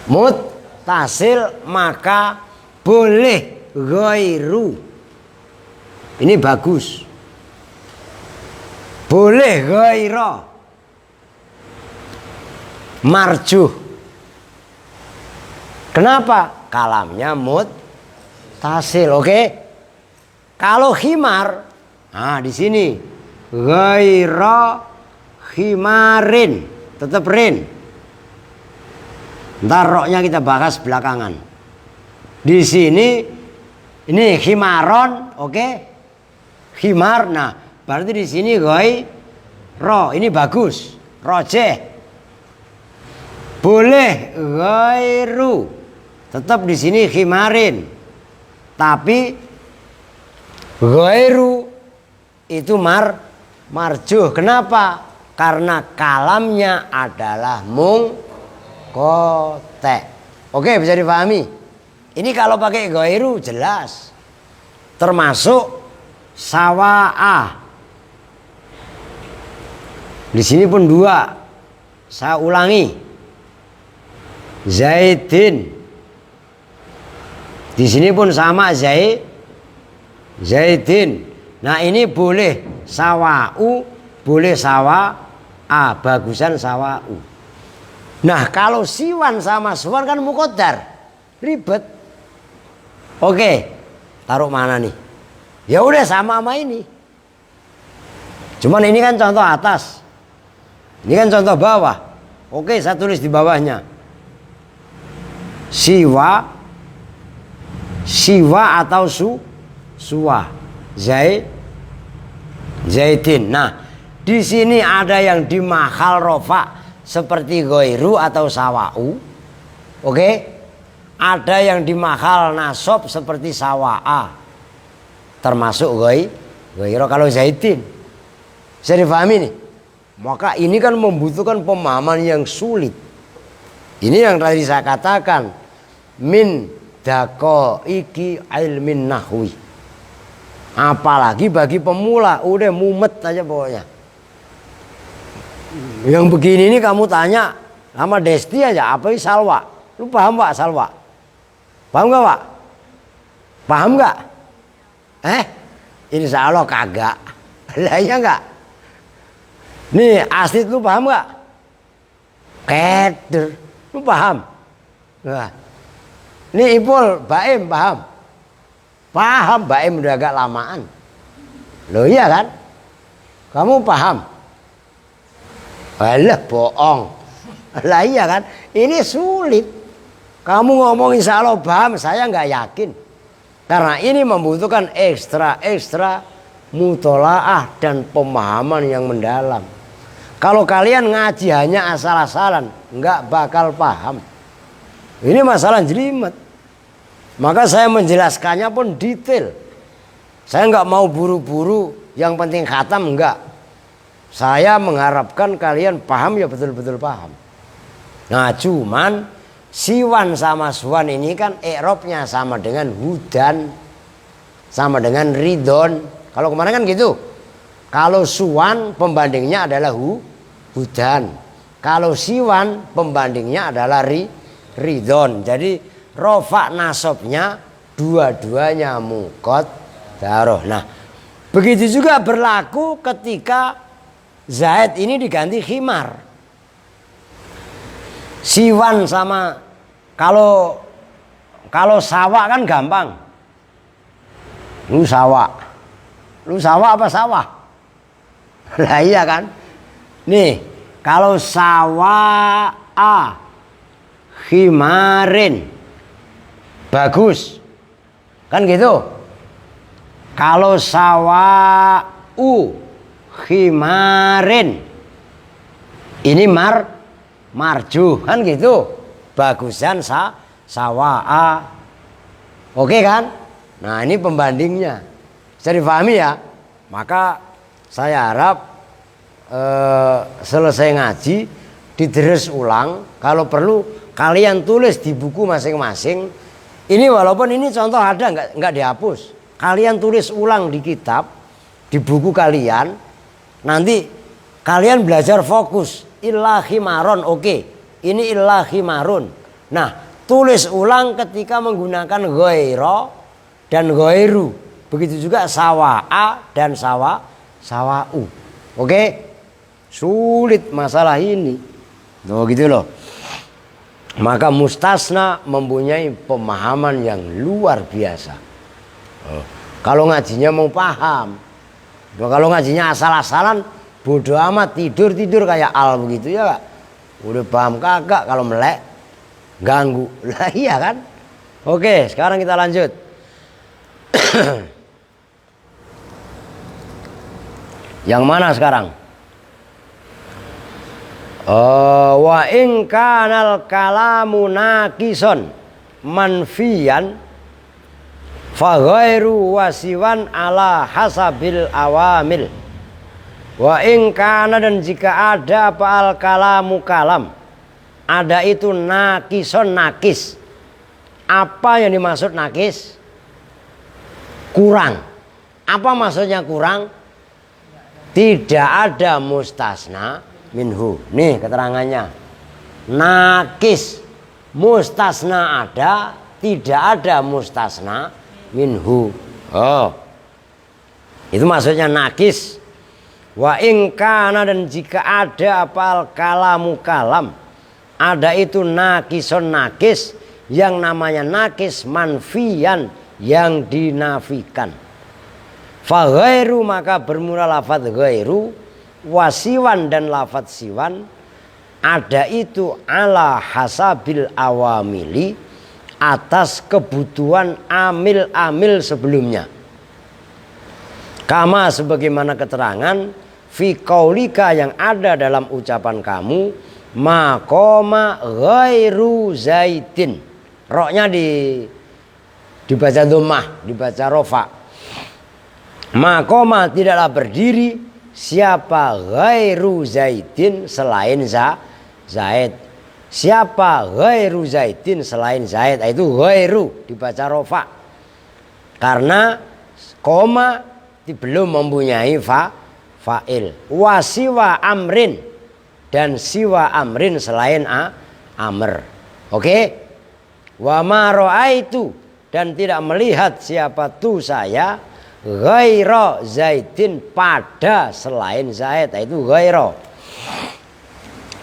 Muttasil, maka boleh ghairu. Ini bagus. Boleh ghaira. Marjuh. Kenapa? Kalamnya muttasil, oke? Kalau khimar, nah di sini ghaira khimarin, tetap rin. Ntar roknya kita bahas belakangan. Di sini ini khimaron, oke? Khimar, nah berarti di sini ghaira, ini bagus, rojeh. Boleh ghairu, tetap di sini khimarin, tapi ghairu itu marjuh. Kenapa? Karena kalamnya adalah mungkote. Oke, bisa dipahami. Ini kalau pakai ghairu jelas, termasuk sawa'ah. Di sini pun dua. Saya ulangi. Zaidin. Di sini pun sama Zaidin. Nah, ini boleh sawa'u, boleh sawa'a, bagusan sawa'u. Nah, kalau siwan sama suwan kan muqaddar. Ribet. Oke. Taruh mana nih? Ya udah sama ini. Cuman ini kan contoh atas. Ini kan contoh bawah. Oke, saya tulis di bawahnya. Siwa atau suwa. Zaidin. Nah, di sini ada yang di mahal rofa seperti ghairu atau sawa'u. Oke? Ada yang di mahal nasob seperti sawa'a. Termasuk ghairu kalau zaidin. Bisa difahami nih? Maka ini kan membutuhkan pemahaman yang sulit. Ini yang tadi saya katakan. Min daqaiki ilmin nahwi. Apalagi bagi pemula, udah mumet aja pokoknya. Yang begini ini kamu tanya sama Desti aja, apa itu salwa? Lu paham Pak salwa? Paham gak Pak? Paham gak? Insya Allah kagak. Lah iya gak? Nih Asid lu paham gak? Keder. Lu paham? Nah. Nih Ipul, Baim paham? Paham, Baim udah agak lamaan. Loh iya kan? Kamu paham? Alah bohong. Lah iya kan? Ini sulit. Kamu ngomong insya Allah paham, saya nggak yakin. Karena ini membutuhkan ekstra mutolaah dan pemahaman yang mendalam. Kalau kalian ngaji hanya asal-asalan, nggak bakal paham. Ini masalah jelimet. Maka saya menjelaskannya pun detail. Saya nggak mau buru-buru, yang penting khatam enggak. Saya mengharapkan kalian paham ya betul-betul paham. Nah cuman siwan sama suwan ini kan i'rabnya sama dengan hudan, sama dengan ridon. Kalau kemarin kan gitu. Kalau suwan pembandingnya adalah hudan. Kalau siwan pembandingnya adalah ridhon. Jadi rofa nasabnya dua-duanya muqaddarah. Nah, begitu juga berlaku ketika Zaid ini diganti khimar. Siwan sama kalau sawah kan gampang. Lu sawah apa sawah? Lah iya kan? Nih, kalau sawah khimarin bagus. Kan gitu. Kalau sawah khimarin ini marju kan gitu. Bagusan sawah. Oke kan? Nah, ini pembandingnya. Bisa dipahami ya? Maka saya harap selesai ngaji didres ulang. Kalau perlu kalian tulis di buku masing-masing. Ini walaupun ini contoh ada nggak dihapus. Kalian tulis ulang di kitab, di buku kalian. Nanti kalian belajar fokus. Illa khimaron, oke. Ini illa khimarun. Nah, tulis ulang ketika menggunakan ghaira dan ghairu. Begitu juga sawa'a dan sawa'u. Oke? Sulit masalah ini. Tuh gitu loh. Maka mustasna mempunyai pemahaman yang luar biasa. Kalau ngajinya mau paham. Kalau ngajinya asal-asalan bodoh amat, tidur kayak al begitu ya Pak. Udah paham kagak, kalau melek ganggu. Lah iya kan? Oke, sekarang kita lanjut. Yang mana sekarang? Wa in kanal kalamu naqison manfiyan fa ghairu wasiwan ala hasabil awamil. Wa in kana, dan jika ada apa al kalamu kalam, ada itu naqison nakis. Apa yang dimaksud nakis? Kurang. Apa maksudnya kurang? Tidak ada mustasna minhu. Nih keterangannya. Nakis. Mustasna ada, tidak ada mustasna minhu. Oh. Itu maksudnya nakis. Wa in kana, dan jika ada apal kalamu kalam, ada itu nakison nakis. Yang namanya nakis manfiyan, yang dinafikan. Fa ghairu, maka bermula lafadz ghairu, wasiwan dan lafadz siwan, ada itu ala hasabil awamili, atas kebutuhan amil-amil sebelumnya. Kama, sebagaimana keterangan fi qaulika, yang ada dalam ucapan kamu, maqama ghairu zaidin. Roknya dibaca dhammah, dibaca rofa. Maqama, tidaklah berdiri siapa ghairu zaidin, selain Zaid. Siapa ghairu zaidin, selain Zaid, itu ghairu dibaca rofa. Karena koma belum mempunyai fa'il. Wasiwa amrin, dan siwa amrin selain amr. Oke? Wa ma ra'aitu, dan tidak melihat siapa tu saya ghaira zaidin, pada selain Zaid, itu ghaira.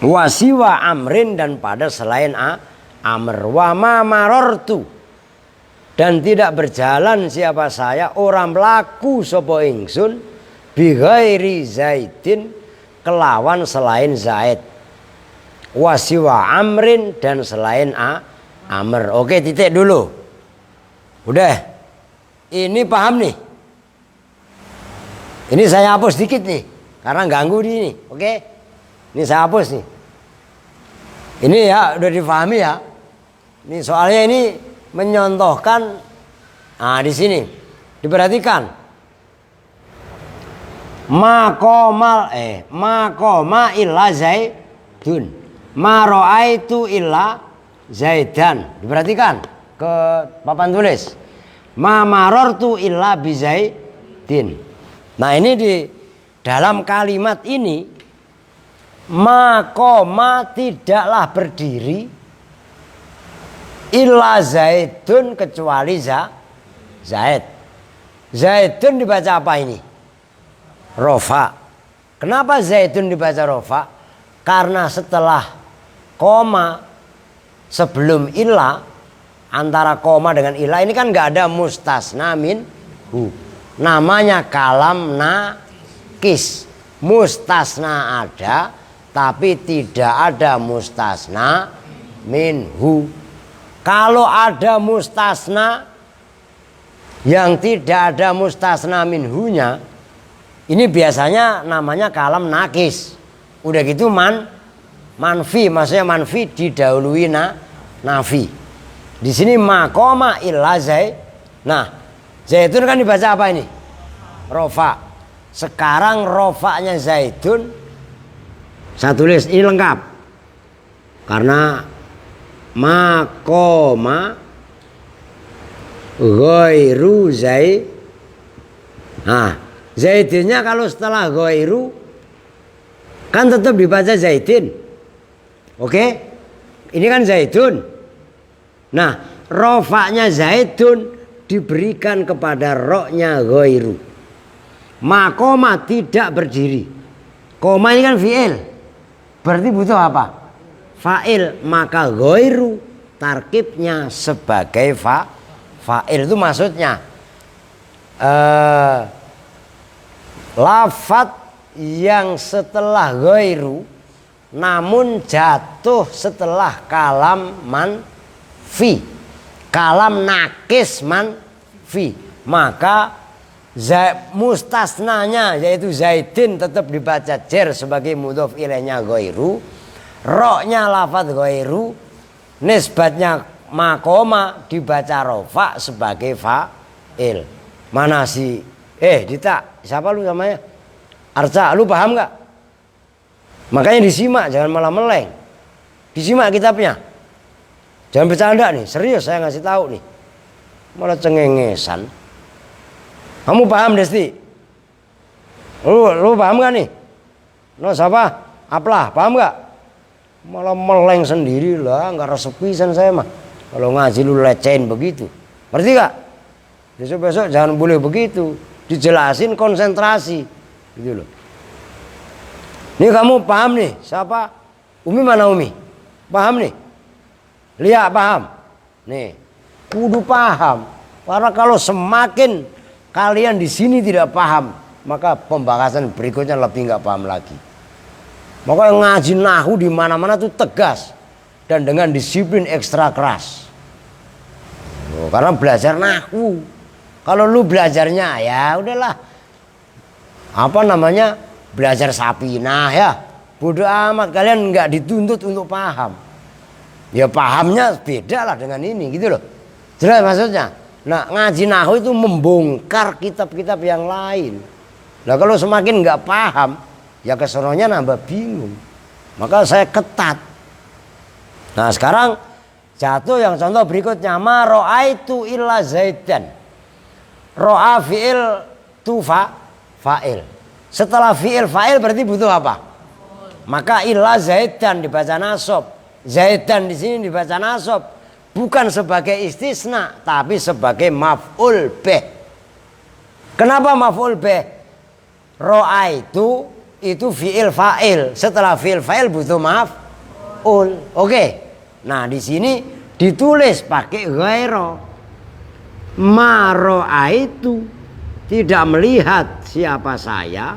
Wa siwa amrin, dan pada selain amr. Wa ma marartu, dan tidak berjalan siapa saya, orang melaku sapa ingsun bi ghairi zaidin, kelawan selain Zaid. Wa siwa amrin, dan selain amr. Oke, titik dulu. Udah. Ini paham nih. Ini saya hapus dikit nih, karena ganggu di ini. Oke. Ini saya hapus nih. Ini ya udah dipahami ya. Ini soalnya ini menyontohkan. Nah, di sini diperhatikan. Maqoma illa zaidun. Ma ra'aitu illa zaidan. Diperhatikan ke papan tulis. Ma marartu illa bi zaidin. Nah, ini di dalam kalimat ini Makoma tidaklah berdiri illa Zaidun kecuali Zaid. Zaidun dibaca apa ini? Rofa. Kenapa Zaidun dibaca rofa? Karena setelah koma sebelum illa, antara koma dengan illa ini kan nggak ada mustasna minhu. Namanya kalam nakis. Mustasna ada, tapi tidak ada mustasna minhu. Kalau ada mustasna yang tidak ada mustasna minhunya, ini biasanya namanya kalam nakis. Udah gitu manfi, maksudnya manfi didahului nafi. Di sini makoma illa Zaid. Nah, Zaidun kan dibaca apa ini? Rofa. Sekarang rofanya Zaidun saya tulis ini lengkap. Karena makoma ghairu Zaid. Nah, Zaidinnya kalau setelah ghairu kan tetap dibaca Zaidin. Oke? Ini kan Zaidun. Nah, rofaknya Zaidun diberikan kepada roknya ghairu. Makoma tidak berdiri. Koma ini kan fi'il. Berarti butuh apa? Fa'il. Maka ghairu tarkibnya sebagai fa'il. Itu maksudnya lafadz yang setelah ghairu namun jatuh setelah kalam manfi, kalam nakis manfi, maka mustasnanya yaitu Zaidin tetap dibaca jer sebagai mudhof ilaihnya ghairu, roknya lafadz ghairu, nisbatnya makoma dibaca rofa sebagai fa'il. Mana si Dita, siapa lu namanya? Arca, lu paham nggak? Makanya disimak, jangan malah meleng. Disimak kitabnya. Jangan bercanda nih, serius saya ngasih tahu nih. Malah cengengesan. Kamu paham Desti? Lu paham nggak nih? No siapa? Aplah, paham nggak? Malah meleng sendiri lah, nggak resep pisan saya mah. Kalau ngaji lu lecehin begitu, ngerti nggak? Besok-besok jangan boleh begitu. Dijelasin konsentrasi, gitu loh. Ini kamu paham nih? Siapa? Umi mana Umi? Paham nih? Lihat paham? Nih, kudu paham. Karena kalau semakin kalian di sini tidak paham, maka pembahasan berikutnya lebih nggak paham lagi. Makanya ngaji nahu di mana-mana tuh tegas dan dengan disiplin ekstra keras. Karena belajar nahu. Kalau lu belajarnya ya udahlah. Apa namanya? Belajar sapinah ya. Bodoh amat, kalian nggak dituntut untuk paham. Ya pahamnya beda lah dengan ini gitu loh. Jelas maksudnya? Nah, ngaji nahu itu membongkar kitab-kitab yang lain. Nah, kalau semakin nggak paham, ya keseruannya nambah bingung. Maka saya ketat. Nah, sekarang jatuh yang contoh berikutnya, ma ra'aitu illa Zaidan. Ro'a fi'il tu fa'il. Setelah fi'il fa'il berarti butuh apa? Maka illa Zaidan dibaca nasab. Zaidan di sini dibaca nasab. Bukan sebagai istisna, tapi sebagai maf'ul bih. Kenapa maf'ul bih? Ro'a itu fi'il fa'il. Setelah fi'il fa'il butuh maf'ul. Oke. Nah, di sini ditulis pakai ghairu. Ma ra'aitu, tidak melihat siapa saya,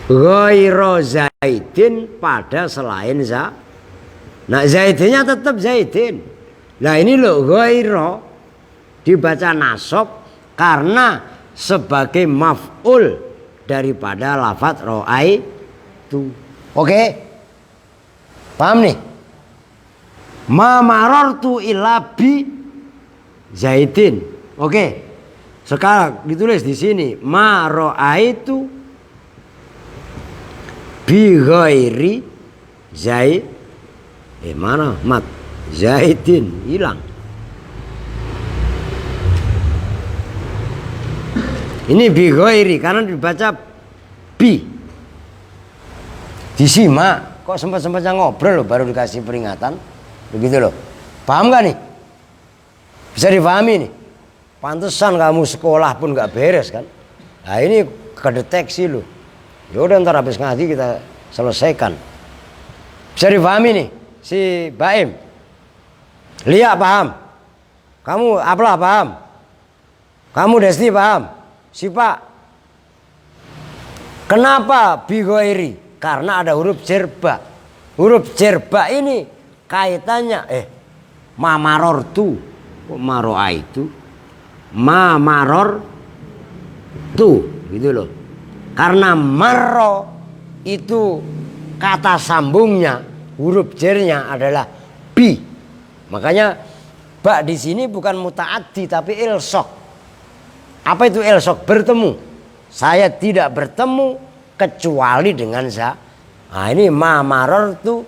ghairu Zaidin, pada selain Nah, Zaidinnya tetap Zaidin. Nah, ini loh ghairu dibaca nasab karena sebagai maf'ul daripada lafadz ra'aitu. Oke? Paham nih? Ma marartu illa bi Zaidin. Oke. Sekarang ditulis di sini ma ra'aitu bi ghairi Zaid. Mana mat? Zaidin hilang. Ini bi ghairi karena dibaca bi. disimak, kok sempat-sempatnya ngobrol loh, baru dikasih peringatan, begitu loh. Paham gak nih? Bisa dipahami nih. Pantesan kamu sekolah pun gak beres kan? Nah ini kedeteksi loh. Yaudah ntar habis ngaji kita selesaikan. Bisa dipahami nih si Baim. Lia paham? Kamu Apla paham? Kamu Desti paham? Si Pak. Kenapa bigoiri? Karena ada huruf jerba. Huruf jerba ini kaitannya mamaror tu. Kok maroa itu? Mamaror tu, gitu loh. Karena marro itu kata sambungnya, huruf jernya adalah bi. Makanya ba di sini bukan mutaaddi tapi ilsok. Apa itu ilsok? Bertemu. Saya tidak bertemu kecuali dengan za. Nah ini mamaror tu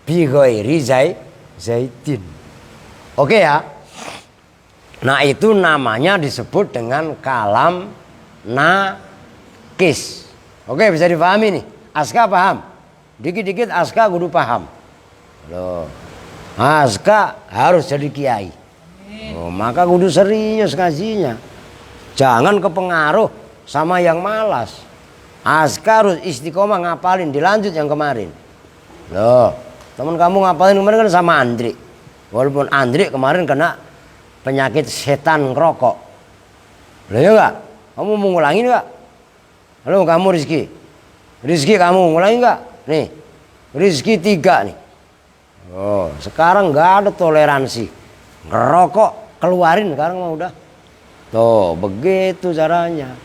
bi ghairi zaidin. Oke ya. Nah itu namanya disebut dengan kalam nakis. Oke bisa dipahami nih. Aska paham? Dikit-dikit Aska kudu paham. Loh. Aska harus jadi kiai. Oh, maka kudu serius ngajinya. Jangan kepengaruh sama yang malas. Aska harus istiqomah ngapalin. Dilanjut yang kemarin. Loh, teman kamu ngapalin kemarin kan sama Andri. Walaupun Andri kemarin kena penyakit setan ngerokok. Loh ya enggak? Kamu mau ngulangin enggak? Halo kamu Rizky. Rizky kamu ngulangin enggak? Nih. Rizky 3 nih. Oh, sekarang enggak ada toleransi. Ngerokok keluarin sekarang mah udah. Tuh, begitu caranya.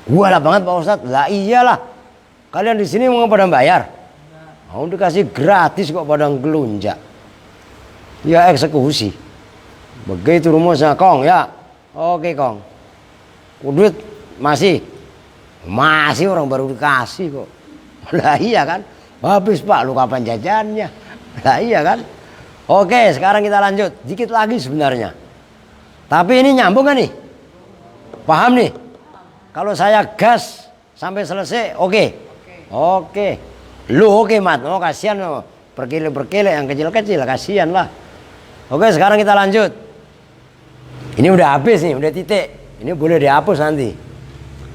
Gua lah banget Pak Ustadz. Lah iyalah. Kalian di sini mau pada bayar? Mau dikasih gratis kok pada ngelunjak. Ya eksekusi. Begitu rumusnya Kong ya. Oke Kong. Duit masih orang baru dikasih kok. Lah iya kan. Habis Pak lu kapan jajannya. Lah iya kan. Oke sekarang kita lanjut. Dikit lagi sebenarnya. Tapi ini nyambung kan nih. Paham nih. Kalau saya gas sampai selesai oke. Oke. Lu oke Mat. Oh kasihan oh. Berkele-berkele yang kecil-kecil kasihan lah. Oke sekarang kita lanjut. Ini udah habis nih, udah titik. Ini boleh dihapus nanti.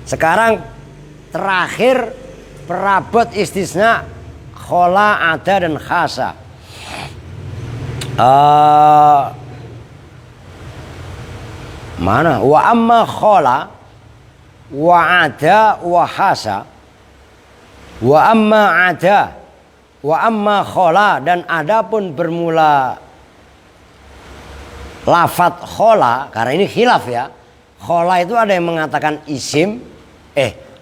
Sekarang terakhir perabot istisna khola, ada dan khasa. Mana? Wa amma khola wa ada wa khasa. Wa amma ada wa amma khola dan adapun bermula lafat khola, karena ini khilaf ya. Khola itu ada yang mengatakan isim,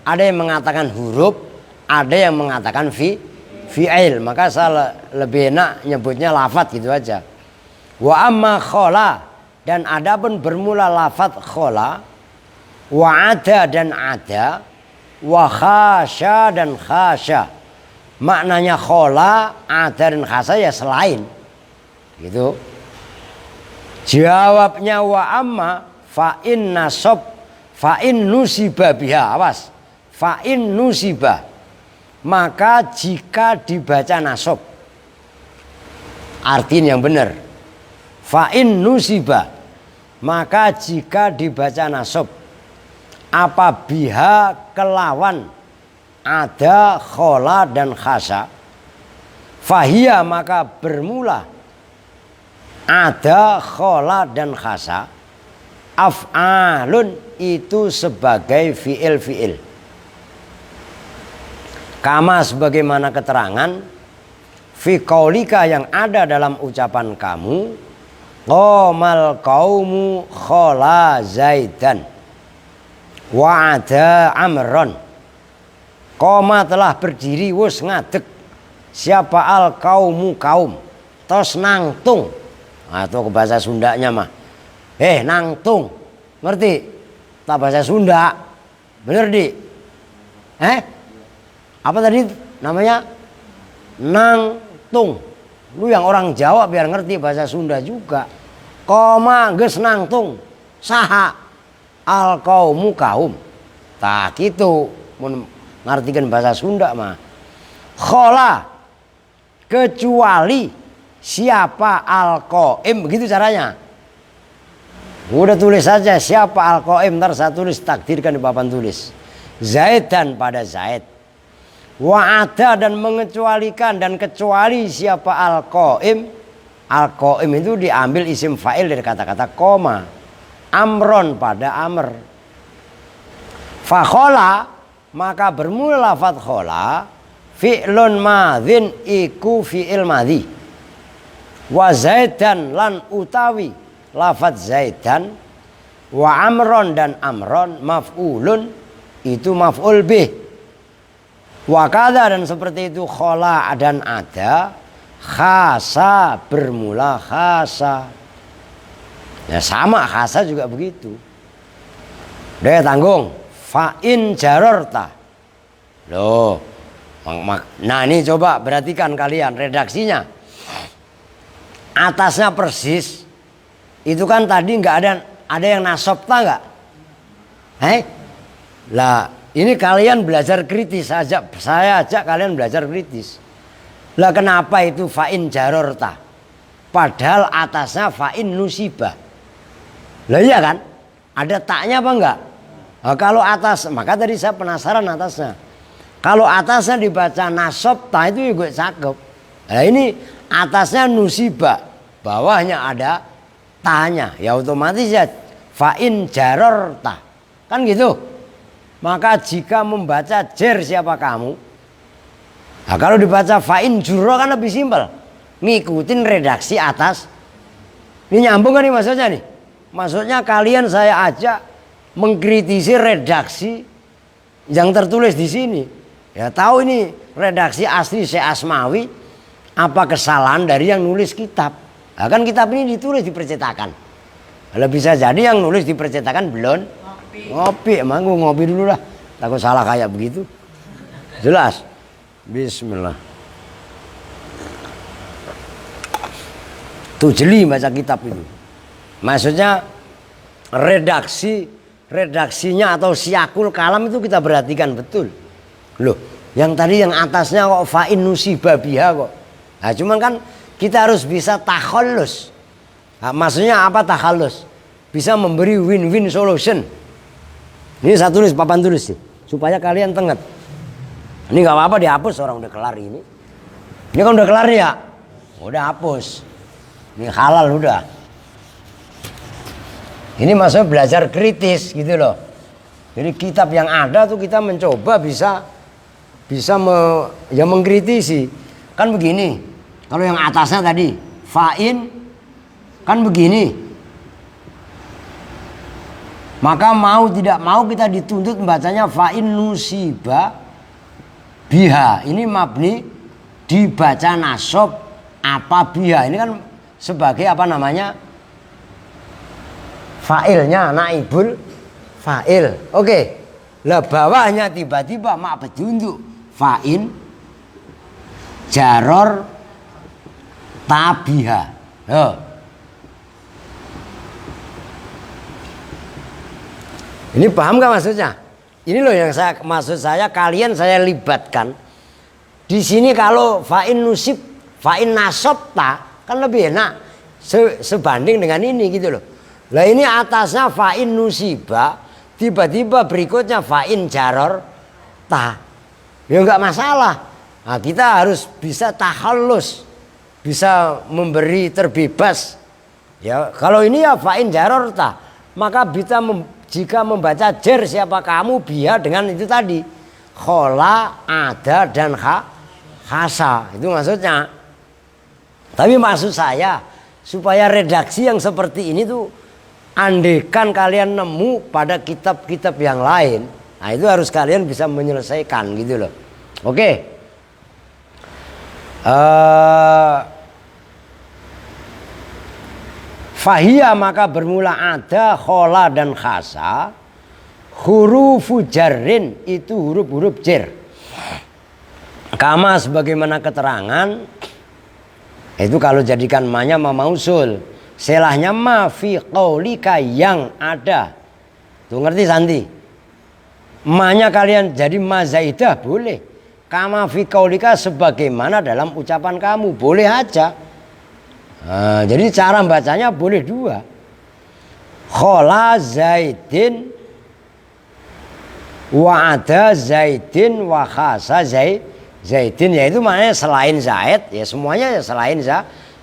ada yang mengatakan huruf, ada yang mengatakan fi'il. Maka saya lebih enak nyebutnya lafat gitu aja. Wa amma khola dan adapun bermula lafat khola, wa ada dan ada, wa khasya dan khasya. Maknanya khola, ada dan khasya ya selain. Gitu. Jawabnya wa amma fa in nasab fa in nusiba biha. Awas. Fa in nusiba. Maka jika dibaca nasab. Artinya yang benar. Fa in nusiba. Maka jika dibaca nasab. Apa biha kelawan ada khola dan khasa. Fahia maka bermula ada khola dan khasa. Af'alun itu sebagai fi'il. Kama sebagaimana keterangan fi qaulika yang ada dalam ucapan kamu, qamal qaumu khola zaidan wa ada amron. Qoma telah berdiri wus ngadeg siapa al kaumu kaum tos nangtung. Atau ke bahasa Sundanya mah nangtung, ngerti? Tak bahasa Sunda, bener di? Apa tadi namanya? Nangtung. Lu yang orang Jawa biar ngerti bahasa Sunda juga. Koma geus nangtung. Saha al kaumu kaum. Tak gitu, ngartikan bahasa Sunda mah. Khola, kecuali siapa al-qaim, begitu caranya. Udah tulis saja siapa al-qaim, ntar saya tulis, takdirkan di papan tulis. Zaid dan pada Zaid. Wa ada dan mengecualikan dan kecuali siapa al-qaim. Al-qaim itu diambil isim fa'il dari kata-kata koma. Amron pada amr. Fakhola, maka bermula lafadz khola fi'lun madhin iku fi'il madhi. Wa zaidan lan utawi lafadz zaidan. Wa amron dan amron maf'ulun itu maf'ul bih. Wa kadza dan seperti itu khola dan ada. Khasa bermula khasa. Ya sama khasa juga begitu. Udah tanggung. Fa'in jarorta. Loh. Nah ini coba perhatikan kalian redaksinya. Atasnya persis. Itu kan tadi nggak ada yang nasabta nggak? Lah ini kalian belajar kritis aja. Saya ajak kalian belajar kritis. Lah kenapa itu fa'in jarorta? Padahal atasnya fa'in nusibah. Lah iya kan? Ada taknya apa enggak? Nah, kalau atas, maka tadi saya penasaran atasnya. Kalau atasnya dibaca nasabta itu juga cakep. Nah ini atasnya nusibah, bawahnya ada tanya. Ya otomatis ya fa'in jarorta. Kan gitu. Maka jika membaca jer siapa kamu? Nah, kalau dibaca fa'in juro kan lebih simpel. Ngikutin redaksi atas. Ini nyambung kan nih maksudnya nih? Maksudnya kalian saya ajak mengkritisi redaksi yang tertulis di sini. Ya tahu ini redaksi asli Syekh Asmawi apa kesalahan dari yang nulis kitab. Nah, kan kitab ini ditulis di percetakan. Kalau bisa jadi yang nulis di percetakan belum ngopi. Emang gue ngopi dulu lah. Takut salah kayak begitu. Jelas. Bismillah. Tuh jeli baca kitab itu. Maksudnya redaksinya atau siakul kalam itu kita perhatikan betul. Loh, yang tadi yang atasnya kok fa'in nusibah biha kok. Nah, cuman kan kita harus bisa takhallus. Nah, maksudnya apa takhallus? Bisa memberi win-win solution. Ini saya tulis papan tulis sih, supaya kalian tenget. Ini nggak apa-apa dihapus, orang udah kelar ini. Ini kan udah kelar nih ya, udah hapus. Ini halal udah. Ini maksudnya belajar kritis gitu loh. Jadi kitab yang ada tuh kita mencoba bisa mengkritisi. Kan begini. Kalau yang atasnya tadi fa'in kan begini. Maka mau tidak mau kita dituntut membacanya fa'in nusibah biha. Ini mabni dibaca nasab apa biha. Ini kan sebagai apa namanya? Fa'ilnya naibul fa'il. Oke. Lah bawahnya tiba-tiba mak petunjuk fa'in jaror tabiha. Loh. Ini paham gak maksudnya? Ini loh yang maksud saya kalian saya libatkan. Di sini kalau fa'in nusib, fa'in nasabta kan lebih enak sebanding dengan ini gitu loh. Lah ini atasnya fa'in nusibah, tiba-tiba berikutnya fa'in jaror ta. Ya enggak masalah. Nah, kita harus bisa takhallus, bisa memberi terbebas. Ya, kalau ini ya fa'in jaror ta, maka bisa jika membaca jer siapa kamu biha dengan itu tadi khola ada dan khasa itu maksudnya. Tapi maksud saya supaya redaksi yang seperti ini tuh andekan kalian nemu pada kitab-kitab yang lain, nah itu harus kalian bisa menyelesaikan gitu loh. Oke. Fahiyah maka bermula ada khola dan khasa. Hurufu jarrin itu huruf-huruf jer. Kama sebagaimana keterangan itu kalau jadikan ma-nya ma mausul. Selahnya ma fi qaulika yang ada. Tuh ngerti Santi? Ma-nya kalian jadi ma zaidah boleh. kama fi qaulika, sebagaimana dalam ucapan kamu. Boleh aja. Nah, jadi cara bacanya boleh dua. Khola Zaidin wa ada Zaidin wa khasa Zaidin, yaitu maknanya selain Zaid, ya semuanya ya selain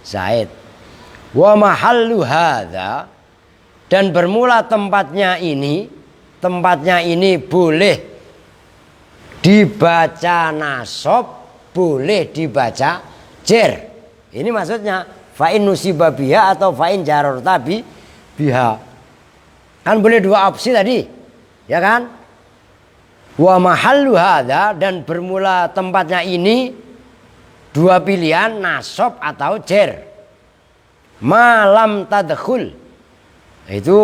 Zaid. Wa mahallu hadza, dan bermula tempatnya ini boleh dibaca nasab, boleh dibaca jer. Ini maksudnya fa'in nusiba biha atau fa'in jarorta biha. Kan boleh dua opsi tadi, ya kan? Wa mahallu hadza, dan bermula tempatnya ini dua pilihan, nasab atau jer. Malam tadkhul, itu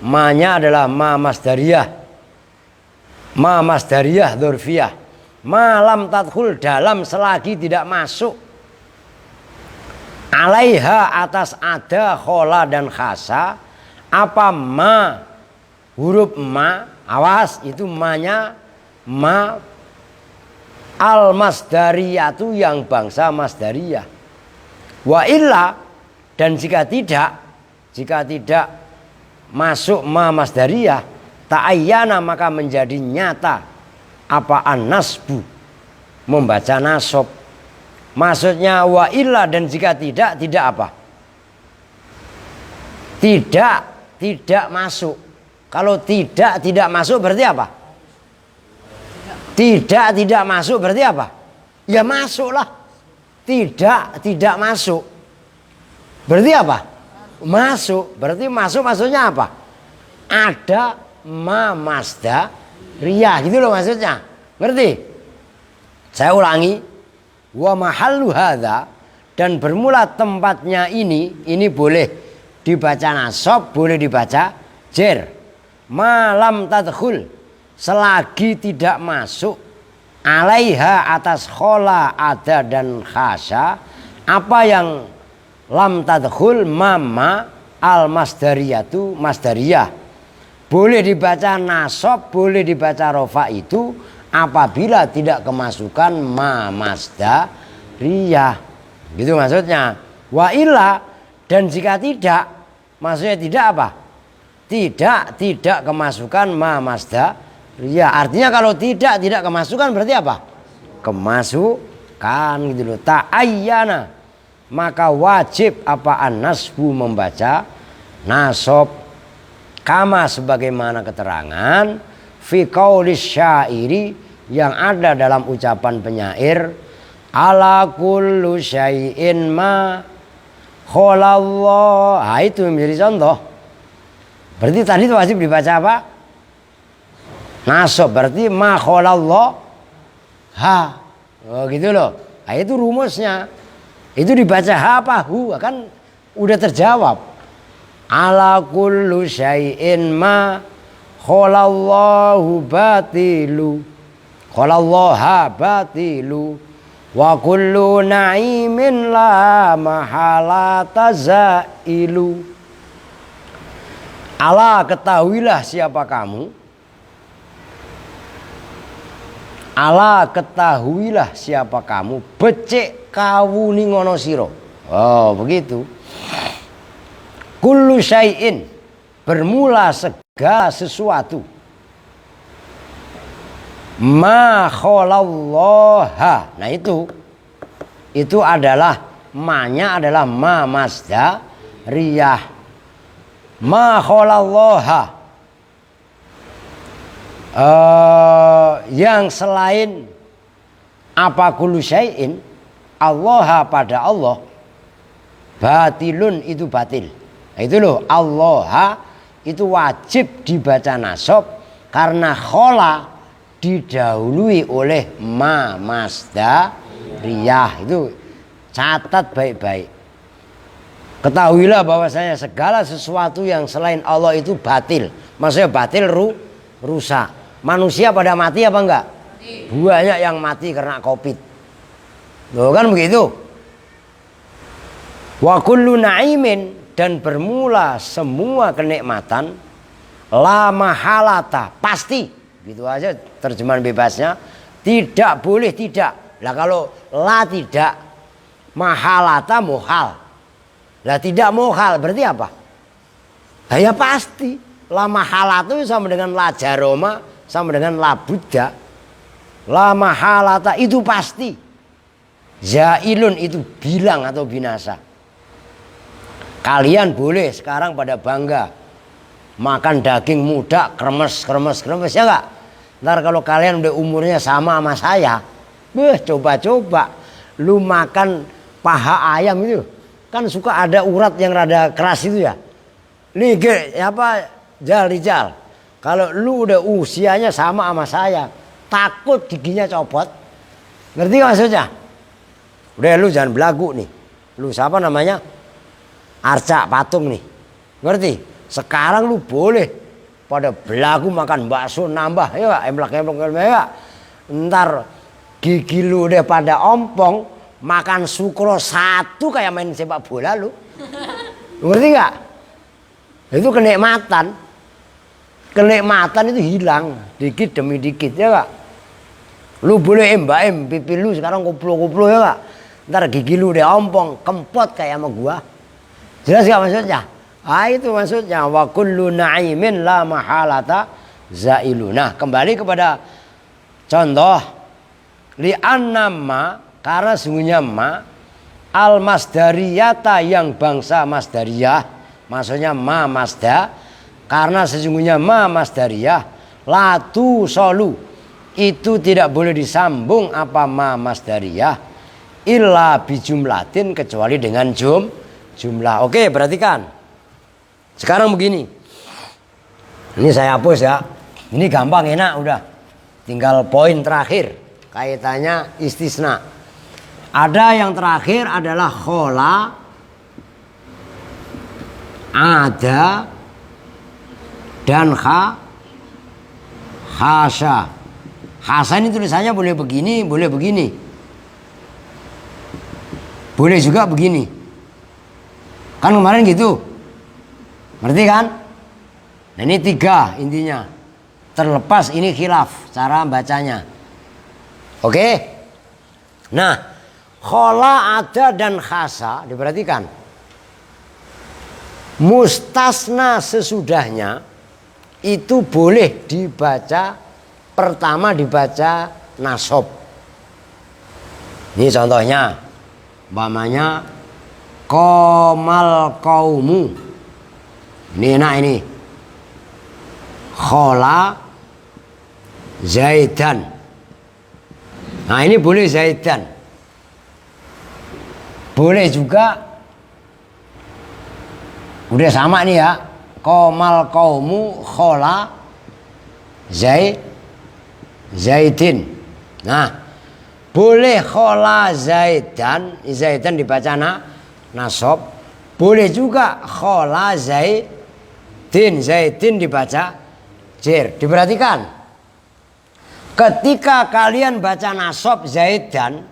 ma-nya adalah ma masdariyah, dzurfiyah. Malam tadkhul, dalam selagi tidak masuk. Alaiha, atas ada khola dan khasa. Apa ma, huruf ma, awas itu ma-nya ma al masdariyatu, yang bangsa masdariyah. Wa illa, dan jika tidak masuk ma masdariyah, ta'ayyana, maka menjadi nyata apa an-nasbu, membaca nasab. Maksudnya wa illa, dan jika tidak apa? Tidak masuk. Kalau tidak masuk berarti apa? Tidak masuk berarti apa? Ya masuklah. Tidak masuk berarti apa? Masuk. Berarti masuk maksudnya apa? Ada ma masdariyah, gitu loh maksudnya. Ngerti? Saya ulangi. Wa mahallu hadza, dan bermula tempatnya ini boleh dibaca nasab, boleh dibaca jer. Malam tadkhul, selagi tidak masuk. Alaiha, atas khola, ada dan khasa. Apa yang lam tadkhul, mama al masdariyatu, masdariyah. Boleh dibaca nasab, boleh dibaca rofa, itu apabila tidak kemasukan ma masdariyah, gitu maksudnya. Wa illa, dan jika tidak, maksudnya tidak apa? Tidak kemasukan ma masdariyah. Artinya kalau tidak kemasukan berarti apa? Kemasukan, gitu loh. Ta'ayyana, maka wajib apa an-nasbu, membaca nasab. Kama, sebagaimana keterangan fi qaulis syairi, yang ada dalam ucapan penyair. Ala kullu syai'in ma kholallah. Nah, itu menjadi contoh. Berarti tadi itu wajib dibaca apa? Nasab. Berarti ma kholallah ha. Oh, gitu loh. Nah, itu rumusnya. Itu dibaca ha apa hu, kan udah terjawab. Ala kullu syai'in ma kholallahu batilu, kholallaha batilu, wa kullu na'imin la mahalata zailu. Ala, ketahuilah siapa kamu. Ala, ketahuilah siapa kamu. Becik kawuni ngono sira. Oh, begitu. Kullu syai'in, bermula segala sesuatu. Ma kholallaha. Nah, itu adalah ma-nya adalah ma masdariyah. Ma kholallaha, yang selain apa kullu syai'in, Allah, pada Allah, batilun, itu batil. Nah, itu loh, Allah itu wajib dibaca nasab karena khola didahului oleh ma masdariyah. Itu catat baik-baik. Ketahuilah bahwasanya segala sesuatu yang selain Allah itu batil. Maksudnya batil rusak. Manusia pada mati apa enggak? Banyak yang mati karena Covid. Loh, kan begitu. Wa kullu na'imin, dan bermula semua kenikmatan, la mahalata, pasti. Gitu aja terjemahan bebasnya. Tidak boleh tidak. Lah kalau la tidak, mahalata muhal. Lah tidak muhal berarti apa? Nah, ya pasti. La mahalata itu sama dengan la jaroma, sama dengan la buddha. La mahalata itu pasti. Zailun itu bilang atau binasa. Kalian boleh sekarang pada bangga makan daging muda, kremes ya enggak? Ntar kalau kalian udah umurnya sama saya, coba-coba lu makan paha ayam itu, kan suka ada urat yang rada keras itu ya. Lige apa Rijal. Kalau lu udah usianya sama saya, takut giginya copot. Ngerti gak maksudnya? Udah lu jangan belagu nih. Lu siapa namanya? Arca patung nih. Ngerti? Sekarang lu boleh pada belagu makan bakso nambah ya, emplak-emplak ya. Ntar gigi lu udah pada ompong, makan sukro satu kayak main sepak bola lu. Ngerti gak? Itu kenikmatan. Kenikmatan itu hilang dikit demi dikit ya gak? Lu boleh em pipi lu sekarang kuplo-kuplo ya gak? Ntar gigi lu udah ompong, kempot kayak sama gua. Jelas gak maksudnya? Ah itu maksudnya wa kullu na'imin la mahalata zailu. Nah, kembali kepada contoh li annama, karena sungguhnya ma al masdariyata yang bangsa masdariyah, maksudnya ma masda, karena sesungguhnya ma masdariyah latu solu itu tidak boleh disambung apa ma masdariyah illa bijumlatin kecuali dengan jumlah. Oke, perhatikan. Sekarang begini. Ini saya hapus ya. Ini gampang enak udah. Tinggal poin terakhir kaitannya istisna. Ada yang terakhir adalah khola, ada, dan khasa. Khasa ini tulisannya boleh begini, boleh begini. Boleh juga begini. Kan kemarin gitu. Ngerti kan? Nah ini tiga intinya. Terlepas ini khilaf cara bacanya. Oke? Nah, khola, ada, dan khasa diperhatikan. Mustasna sesudahnya itu boleh dibaca, pertama dibaca nasob. Ini contohnya, umpamanya qomal qaumu. Ini enak ini. Khola Zaidan. Nah ini boleh Zaidan. Boleh juga. Udah sama nih ya. Qomal qaumu khola Zaidin. Nah boleh khola Zaidan. Zaidan dibaca nasob. Boleh juga khola Zaidin dibaca jer. Diperhatikan. Ketika kalian baca nasob Zaidan,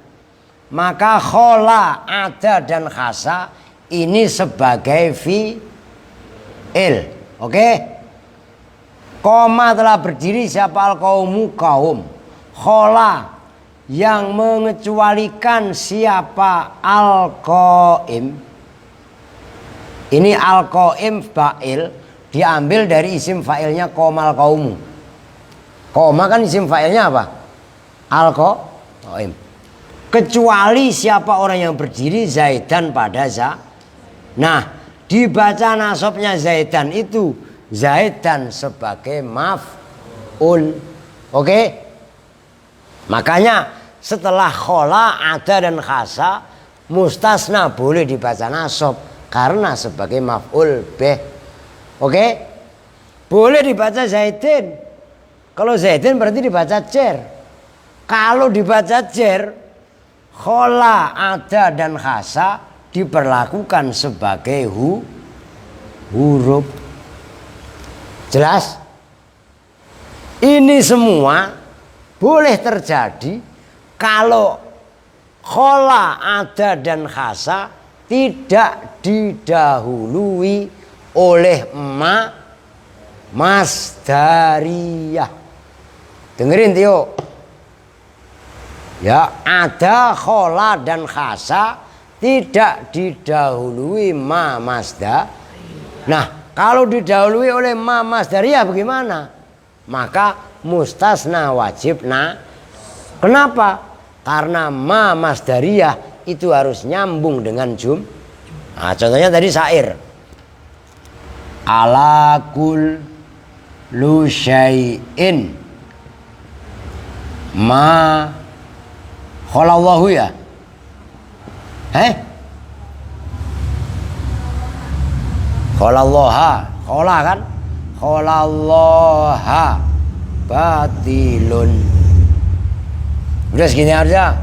maka khola, ada, dan khasa ini sebagai fi'il. Oke? Koma telah berdiri siapa al-qaumu kaum. Khola yang mengecualikan siapa al-qaim. Ini al-qaim fa'il diambil dari isim fa'ilnya qomal qaumu. Qoma kan isim fa'ilnya apa? Al-qaim. Kecuali siapa orang yang berdiri Zaidan pada Nah, dibaca nasobnya Zaidan itu Zaidan sebagai maf'ul. Oke? Makanya setelah khola, ada, dan khasa, mustasna boleh dibaca nasob karena sebagai maf'ul bih. Oke? Boleh dibaca Zaidin. Kalau Zaidin berarti dibaca jer. Kalau dibaca jer, khola, ada, dan khasa diperlakukan sebagai huruf. Jelas? Ini semua boleh terjadi kalau khola, ada, dan khasa tidak didahului oleh masdariyah. Dengerin Tio. Ya, ada, khola dan khasa tidak didahului ma masdar. Nah, kalau didahului oleh ma masdariyah bagaimana? Maka mustasna wajib na. Kenapa? Karena ma masdariyah itu harus nyambung dengan Nah, contohnya tadi syair. Ala kullu syai'in ma khalallahu ya. Khalallaha, khala kan? Khalallaha batilun. Udah segini aja.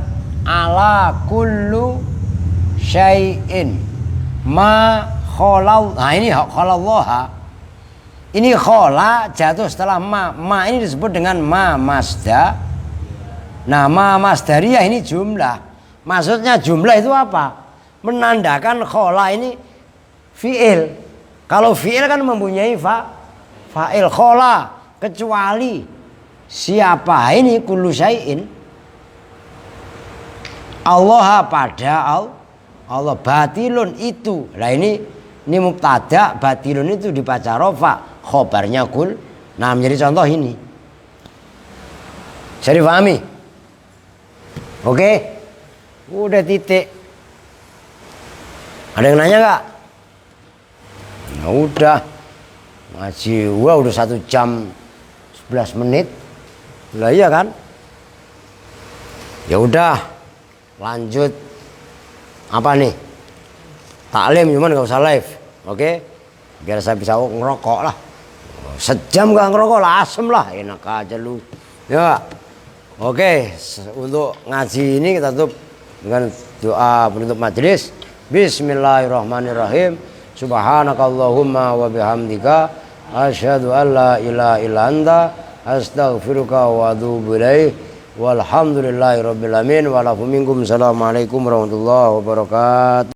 Ala kullu syai'in ma khalal. Nah ini khalallaha. Ini khala jatuh setelah ma. Ma ini disebut dengan ma masdar. Nah, ma masdariyah ini jumlah. Maksudnya jumlah itu apa? Menandakan khala ini fi'il. Kalau fi'il kan mempunyai fa'il. Khala kecuali siapa ini kullu syai'in. Allah pada Allah batilun itu. Nah ini mubtada, batilun itu dibaca rofa, khobarnya kul. Nah menjadi contoh ini. Bisa dipahami? Oke, udah titik. Ada yang nanya nggak? Ya udah, ngaji gua udah 1 jam 11 menit. Lah iya kan? Ya udah, lanjut. Apa nih? Taklim cuman nggak usah live, oke? Biar saya bisa ngerokok lah. Sejam nggak ngerokok lah, asem lah, enak aja lu. Ya. Oke, untuk ngaji ini kita tutup dengan doa penutup majelis. Bismillahirrahmanirrahim. Subhanakallahumma wa bihamdika asyhadu an la ilaha illa anta astaghfiruka wa atubu ilaik. Walhamdulillahirabbil alamin wa lakum minkum. Assalamualaikum warahmatullahi wabarakatuh.